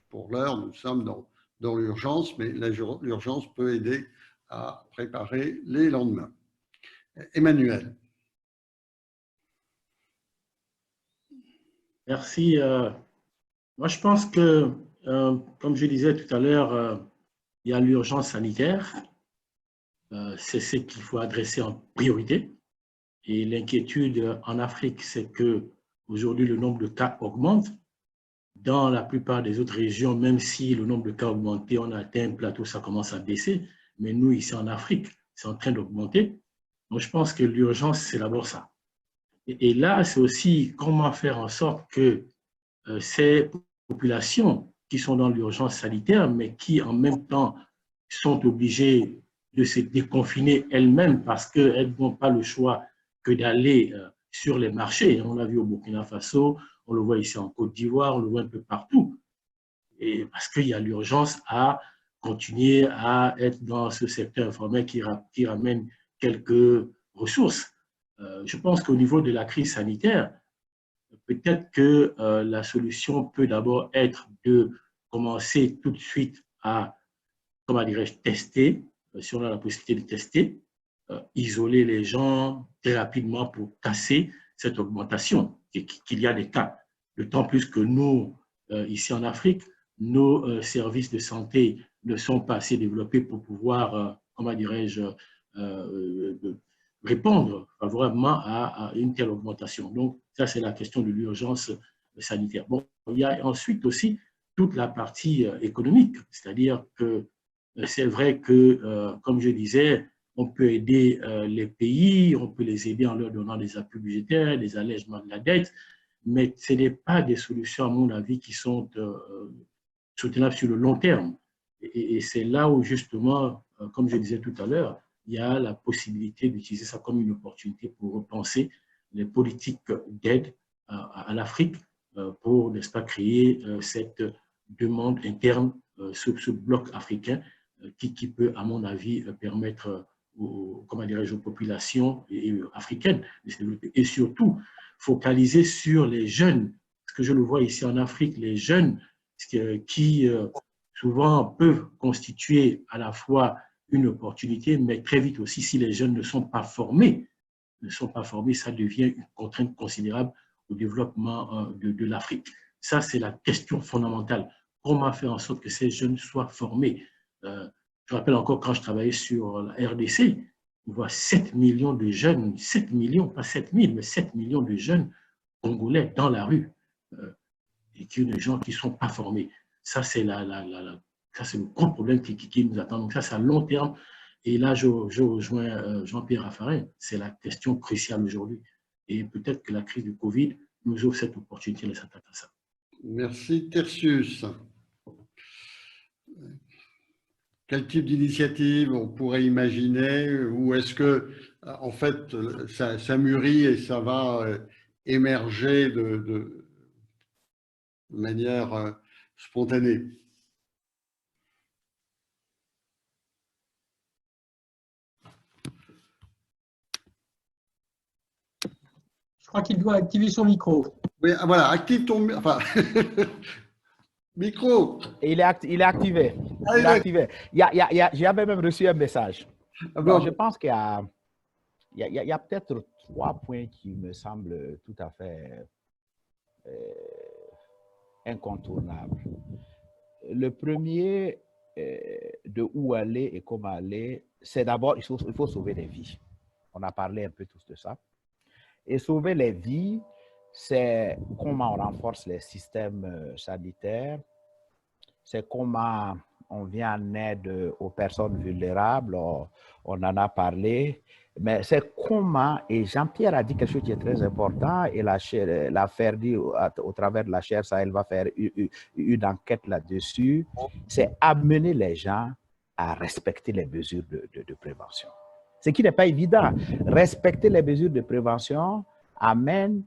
[SPEAKER 1] Pour l'heure, nous sommes dans l'urgence, mais l'urgence peut aider à préparer les lendemains. Emmanuel.
[SPEAKER 3] Merci. Moi, je pense que, comme je disais tout à l'heure, il y a l'urgence sanitaire. C'est ce qu'il faut adresser en priorité. Et l'inquiétude en Afrique, c'est que aujourd'hui le nombre de cas augmente. Dans la plupart des autres régions, même si le nombre de cas a augmenté, on a atteint un plateau, ça commence à baisser. Mais nous, ici en Afrique, c'est en train d'augmenter. Donc, je pense que l'urgence, c'est d'abord ça. Et là, c'est aussi comment faire en sorte que ces populations qui sont dans l'urgence sanitaire, mais qui en même temps sont obligées de se déconfiner elles-mêmes parce qu'elles n'ont pas le choix que d'aller sur les marchés. On l'a vu au Burkina Faso, on le voit ici en Côte d'Ivoire, on le voit un peu partout. Et parce qu'il y a l'urgence à continuer à être dans ce secteur informel qui ramène quelques ressources. Je pense qu'au niveau de la crise sanitaire, peut-être que la solution peut d'abord être de commencer tout de suite à, comment dirais-je, tester, si on a la possibilité de tester, isoler les gens très rapidement pour casser cette augmentation, qu'il y a des cas. D'autant plus que nous, ici en Afrique, nos services de santé ne sont pas assez développés pour pouvoir, comment dirais-je, répondre favorablement à une telle augmentation. Donc, ça, c'est la question de l'urgence sanitaire. Bon, il y a ensuite aussi toute la partie économique, c'est-à-dire que c'est vrai que, comme je disais, on peut aider les pays, on peut les aider en leur donnant des appuis budgétaires, des allègements de la dette, mais ce n'est pas des solutions, à mon avis, qui sont soutenables sur le long terme. Et c'est là où, justement, comme je disais tout à l'heure, il y a la possibilité d'utiliser ça comme une opportunité pour repenser les politiques d'aide à l'Afrique pour, n'est-ce pas, créer cette demande interne, ce bloc africain qui peut, à mon avis, permettre comment dirais-je, aux populations africaines de se développer. Et surtout, focaliser sur les jeunes, parce que je le vois ici en Afrique, les jeunes qui souvent peuvent constituer à la fois une opportunité, mais très vite aussi, si les jeunes ne sont pas formés, ça devient une contrainte considérable au développement de l'Afrique. Ça, c'est la question fondamentale. Comment faire en sorte que ces jeunes soient formés? Je rappelle encore quand je travaillais sur la RDC, on voit 7 millions de jeunes, 7 millions, pas 7 000, mais 7 millions de jeunes congolais dans la rue et qui des gens qui ne sont pas formés. Ça, c'est le gros problème qui nous attend. Donc ça, c'est à long terme. Et là, je rejoins Jean-Pierre Raffarin. C'est la question cruciale aujourd'hui. Et peut-être que la crise du Covid nous offre cette opportunité de s'attaquer à ça.
[SPEAKER 1] Merci, Tertius. Quel type d'initiative on pourrait imaginer, ou est-ce que, en fait, ça mûrit et ça va émerger de manière spontanée?
[SPEAKER 5] Je crois qu'il doit activer son micro.
[SPEAKER 1] Oui, voilà, active ton micro.
[SPEAKER 4] Il est activé. Il est activé. J'avais même reçu un message. Donc, je pense qu'il y a peut-être 3 points qui me semblent tout à fait incontournables. Le premier, de où aller et comment aller, c'est d'abord, il faut sauver des vies. On a parlé un peu tous de ça. Et sauver les vies, c'est comment on renforce les systèmes sanitaires, c'est comment on vient en aide aux personnes vulnérables, on en a parlé, mais c'est comment, et Jean-Pierre a dit quelque chose qui est très important, et la FERDI, au travers de la chaire Sahel, va faire une enquête là-dessus, c'est amener les gens à respecter les mesures de prévention. Ce qui n'est pas évident. Respecter les mesures de prévention amène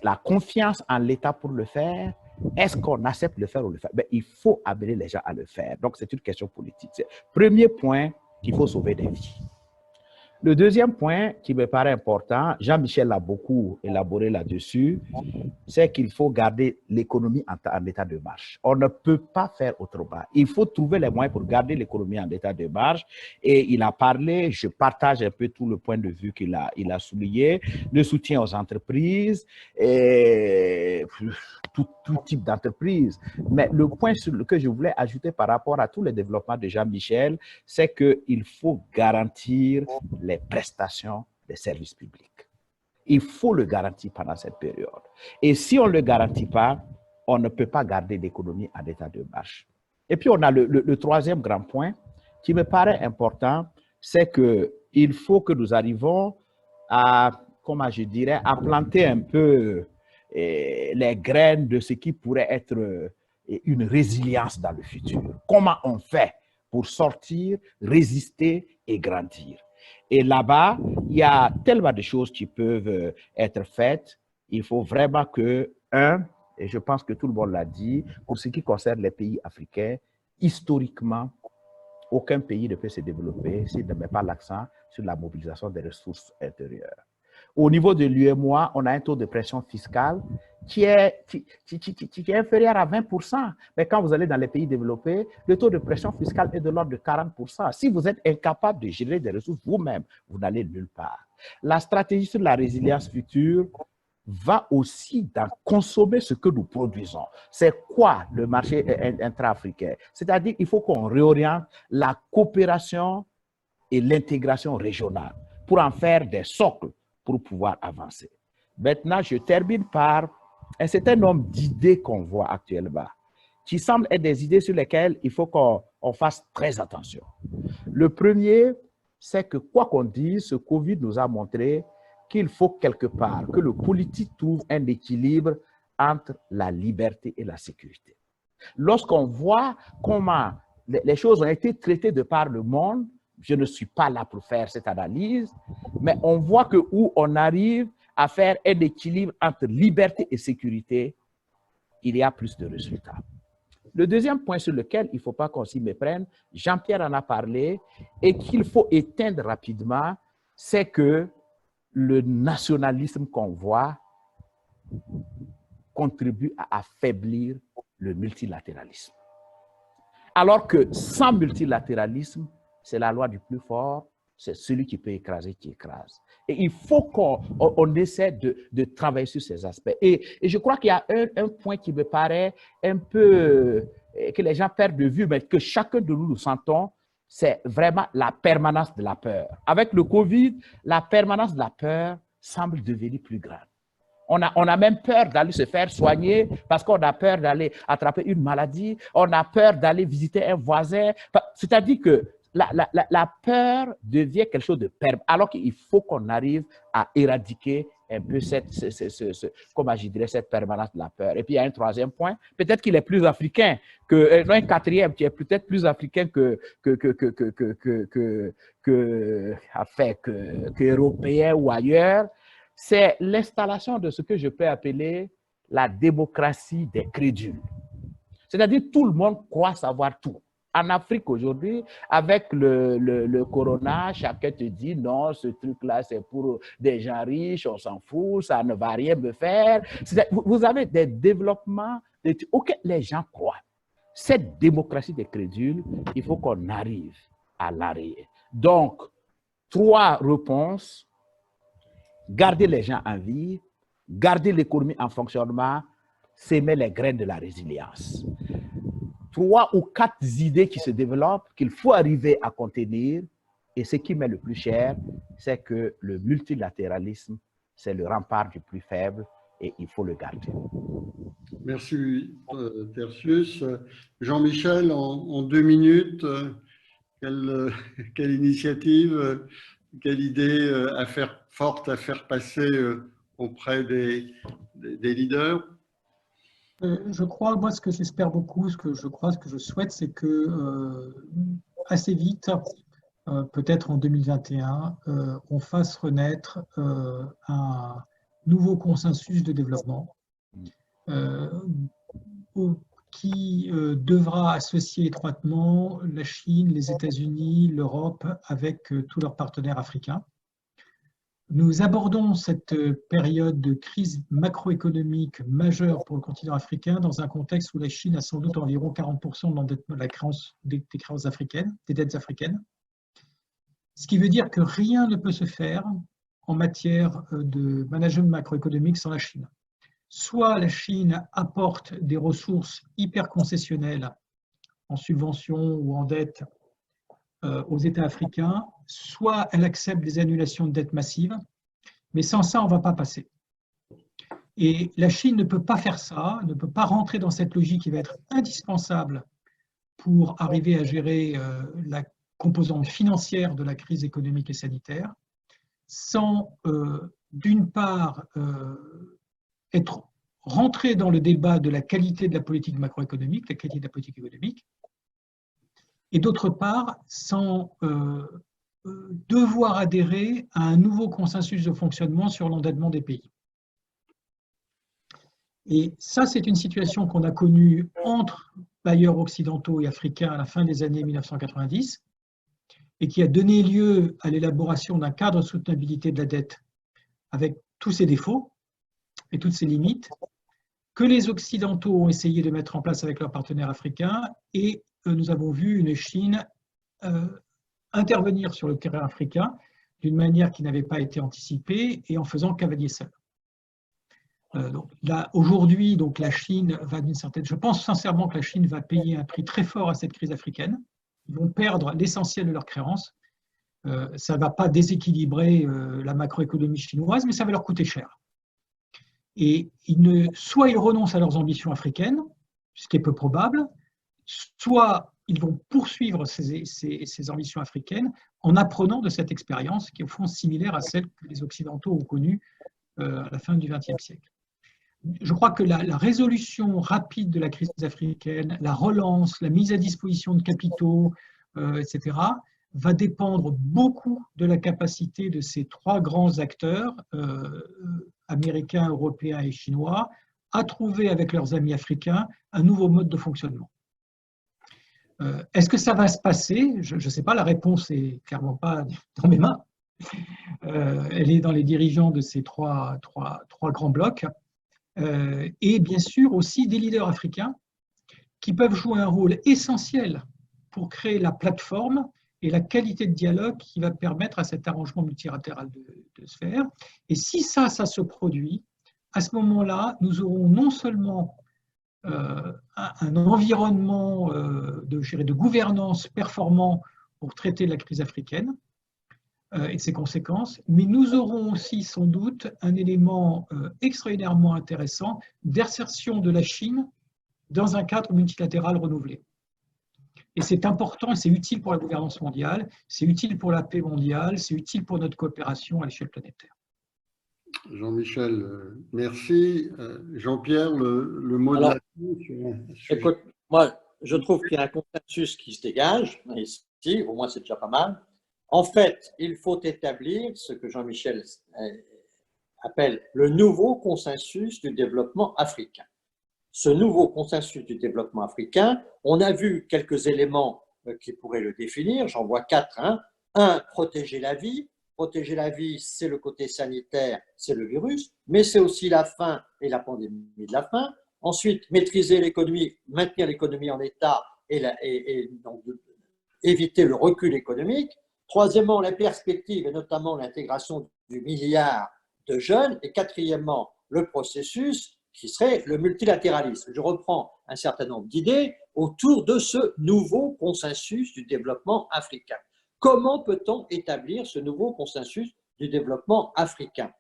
[SPEAKER 4] la confiance en l'État pour le faire. Est-ce qu'on accepte de le faire ou de le faire? Ben, il faut amener les gens à le faire. Donc, c'est une question politique. Premier point, il faut sauver des vies. Le deuxième point qui me paraît important, Jean-Michel a beaucoup élaboré là-dessus, c'est qu'il faut garder l'économie en état de marche. On ne peut pas faire autrement. Il faut trouver les moyens pour garder l'économie en état de marche. Et il a parlé, je partage un peu tout le point de vue qu'il a souligné, le soutien aux entreprises, et tout type d'entreprise. Mais le point que je voulais ajouter par rapport à tous les développements de Jean-Michel, c'est qu'il faut garantir les prestations des services publics. Il faut le garantir pendant cette période. Et si on ne le garantit pas, on ne peut pas garder l'économie en état de marche. Et puis, on a le troisième grand point qui me paraît important, c'est qu'il faut que nous arrivons à, comment je dirais, à planter un peu les graines de ce qui pourrait être une résilience dans le futur. Comment on fait pour sortir, résister et grandir? Et là-bas, il y a tellement de choses qui peuvent être faites. Il faut vraiment que, et je pense que tout le monde l'a dit, pour ce qui concerne les pays africains, historiquement, aucun pays ne peut se développer s'il ne met pas l'accent sur la mobilisation des ressources intérieures. Au niveau de l'UEMOA, on a un taux de pression fiscale qui est inférieur à 20%. Mais quand vous allez dans les pays développés, le taux de pression fiscale est de l'ordre de 40%. Si vous êtes incapable de gérer des ressources vous-même, vous n'allez nulle part. La stratégie sur la résilience future va aussi dans consommer ce que nous produisons. C'est quoi le marché intra-africain? C'est-à-dire qu'il faut qu'on réoriente la coopération et l'intégration régionale pour en faire des socles pour pouvoir avancer. Maintenant, je termine par un certain nombre d'idées qu'on voit actuellement, qui semblent être des idées sur lesquelles il faut qu'on fasse très attention. Le premier, c'est que quoi qu'on dise, ce Covid nous a montré qu'il faut quelque part que le politique trouve un équilibre entre la liberté et la sécurité. Lorsqu'on voit comment les choses ont été traitées de par le monde, je ne suis pas là pour faire cette analyse, mais on voit que où on arrive à faire un équilibre entre liberté et sécurité, il y a plus de résultats. Le deuxième point sur lequel il ne faut pas qu'on s'y méprenne, Jean-Pierre en a parlé, et qu'il faut éteindre rapidement, c'est que le nationalisme qu'on voit contribue à affaiblir le multilatéralisme. Alors que sans multilatéralisme, c'est la loi du plus fort, c'est celui qui peut écraser qui écrase. Et il faut qu'on essaie de travailler sur ces aspects. Et je crois qu'il y a un point qui me paraît un peu, que les gens perdent de vue, mais que chacun de nous sentons, c'est vraiment la permanence de la peur. Avec le Covid, la permanence de la peur semble devenir plus grande. On a même peur d'aller se faire soigner parce qu'on a peur d'aller attraper une maladie, on a peur d'aller visiter un voisin. C'est-à-dire que la peur devient quelque chose de permanent, alors qu'il faut qu'on arrive à éradiquer un peu comment je dirais, cette permanence de la peur. Et puis il y a un troisième point, peut-être qu'il est plus africain que, non, un quatrième qui est peut-être plus africain que européen ou ailleurs, c'est l'installation de ce que je peux appeler la démocratie des crédules. C'est-à-dire tout le monde croit savoir tout. En Afrique aujourd'hui, avec le corona, chacun te dit non, ce truc-là, c'est pour des gens riches, on s'en fout, ça ne va rien me faire. Vous avez des développements auxquels les gens croient. Cette démocratie des crédules, il faut qu'on arrive à l'arrêter. Donc, 3 réponses. Garder les gens en vie, garder l'économie en fonctionnement, s'aimer les graines de la résilience. 3 ou 4 idées qui se développent, qu'il faut arriver à contenir. Et ce qui met le plus cher, c'est que le multilatéralisme, c'est le rempart du plus faible et il faut le garder.
[SPEAKER 1] Merci, Tertius. Jean-Michel, en 2 minutes, quelle initiative, quelle idée forte à faire passer auprès des leaders?
[SPEAKER 5] Je crois, moi, ce que j'espère beaucoup, ce que je souhaite, c'est que assez vite, peut-être en 2021, on fasse renaître un nouveau consensus de développement qui devra associer étroitement la Chine, les États-Unis, l'Europe avec tous leurs partenaires africains. Nous abordons cette période de crise macroéconomique majeure pour le continent africain dans un contexte où la Chine a sans doute environ 40% des créances africaines, des dettes africaines. Ce qui veut dire que rien ne peut se faire en matière de management macroéconomique sans la Chine. Soit la Chine apporte des ressources hyper concessionnelles en subventions ou en dette aux États africains, soit elle accepte des annulations de dettes massives, mais sans ça, on ne va pas passer. Et la Chine ne peut pas faire ça, ne peut pas rentrer dans cette logique qui va être indispensable pour arriver à gérer la composante financière de la crise économique et sanitaire, sans, d'une part, être rentré dans le débat de la qualité de la politique macroéconomique, la qualité de la politique économique, et d'autre part, sans devoir adhérer à un nouveau consensus de fonctionnement sur l'endettement des pays. Et ça, c'est une situation qu'on a connue entre bailleurs occidentaux et africains à la fin des années 1990 et qui a donné lieu à l'élaboration d'un cadre de soutenabilité de la dette avec tous ses défauts et toutes ses limites, que les Occidentaux ont essayé de mettre en place avec leurs partenaires africains, et nous avons vu une Chine intervenir sur le terrain africain d'une manière qui n'avait pas été anticipée et en faisant cavalier seul. Aujourd'hui, la Chine va d'une certaine... Je pense sincèrement que la Chine va payer un prix très fort à cette crise africaine. Ils vont perdre l'essentiel de leurs créances. Ça ne va pas déséquilibrer la macroéconomie chinoise, mais ça va leur coûter cher. Et soit ils renoncent à leurs ambitions africaines, ce qui est peu probable, soit ils vont poursuivre ces ambitions africaines en apprenant de cette expérience qui est au fond similaire à celle que les Occidentaux ont connue à la fin du XXe siècle. Je crois que la résolution rapide de la crise africaine, la relance, la mise à disposition de capitaux, etc., va dépendre beaucoup de la capacité de ces trois grands acteurs, américains, européens et chinois, à trouver avec leurs amis africains un nouveau mode de fonctionnement. Est-ce que ça va se passer? Je ne sais pas, la réponse n'est clairement pas dans mes mains. Elle est dans les dirigeants de ces trois grands blocs. Et bien sûr aussi des leaders africains qui peuvent jouer un rôle essentiel pour créer la plateforme et la qualité de dialogue qui va permettre à cet arrangement multilatéral de se faire. Et si ça se produit, à ce moment-là, nous aurons non seulement un environnement de gouvernance performant pour traiter la crise africaine et ses conséquences, mais nous aurons aussi sans doute un élément extraordinairement intéressant d'insertion de la Chine dans un cadre multilatéral renouvelé. Et c'est important et c'est utile pour la gouvernance mondiale, c'est utile pour la paix mondiale, c'est utile pour notre coopération à l'échelle planétaire.
[SPEAKER 1] Jean-Michel, merci. Jean-Pierre, le mot de la fin.
[SPEAKER 2] Écoute, moi, je trouve qu'il y a un consensus qui se dégage ici, au moins c'est déjà pas mal. En fait, il faut établir ce que Jean-Michel appelle le nouveau consensus du développement africain. Ce nouveau consensus du développement africain, on a vu quelques éléments qui pourraient le définir, j'en vois quatre. Un, protéger la vie. Protéger la vie, c'est le côté sanitaire, c'est le virus, mais c'est aussi la faim et la pandémie de la faim. Ensuite, maîtriser l'économie, maintenir l'économie en état et donc éviter le recul économique. Troisièmement, la perspective et notamment l'intégration du milliard de jeunes. Et quatrièmement, le processus qui serait le multilatéralisme. Je reprends un certain nombre d'idées autour de ce nouveau consensus du développement africain. Comment peut-on établir ce nouveau consensus du développement africain?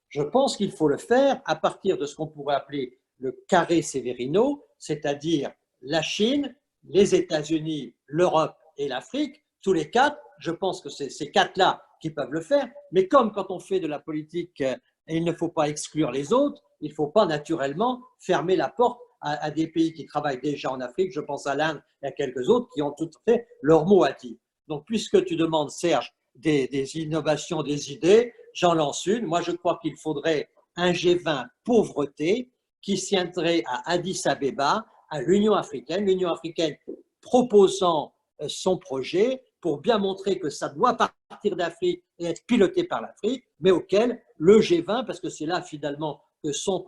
[SPEAKER 2] Je pense qu'il faut le faire à partir de ce qu'on pourrait appeler le carré Severino, c'est-à-dire la Chine, les États-Unis, l'Europe et l'Afrique, tous les quatre. Je pense que c'est ces quatre-là qui peuvent le faire, mais comme quand on fait de la politique, il ne faut pas exclure les autres, il ne faut pas naturellement fermer la porte à des pays qui travaillent déjà en Afrique. Je pense à l'Inde et à quelques autres qui ont tout fait leur mot à dire. Donc, puisque tu demandes, Serge, des innovations, des idées, j'en lance une. Moi, je crois qu'il faudrait un G20 pauvreté qui tiendrait à Addis Abeba à l'Union africaine proposant son projet pour bien montrer que ça doit partir d'Afrique et être piloté par l'Afrique, mais auquel le G20, parce que c'est là finalement que sont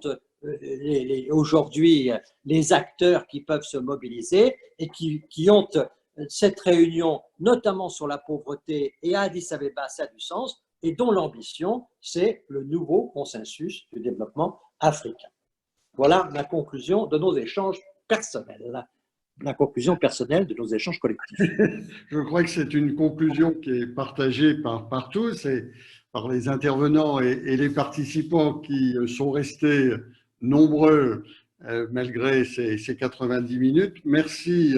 [SPEAKER 2] aujourd'hui les acteurs qui peuvent se mobiliser et qui ont cette réunion, notamment sur la pauvreté et à Addis Abeba, ça a du sens, et dont l'ambition, c'est le nouveau consensus du développement africain. Voilà ma conclusion de nos échanges personnels. La conclusion personnelle de nos échanges collectifs.
[SPEAKER 1] Je crois que c'est une conclusion qui est partagée par tous et par les intervenants et les participants qui sont restés nombreux malgré ces 90 minutes. Merci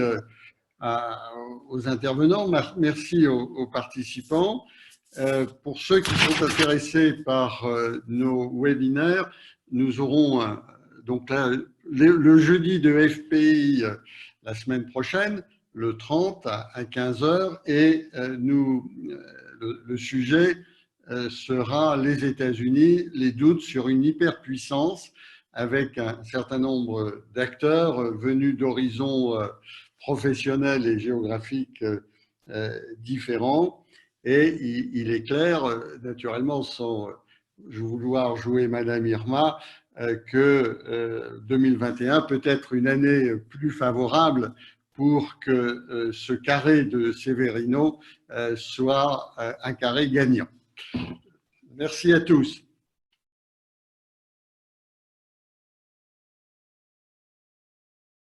[SPEAKER 1] aux intervenants, merci aux participants. Pour ceux qui sont intéressés par nos webinaires, nous aurons donc là, le jeudi de FPI la semaine prochaine, le 30 à 15 h, et le sujet sera les États-Unis, les doutes sur une hyperpuissance, avec un certain nombre d'acteurs venus d'horizons professionnels et géographiques différents. Et il est clair, naturellement, sans vouloir jouer Madame Irma, que 2021 peut être une année plus favorable pour que ce carré de Severino soit un carré gagnant. Merci à tous.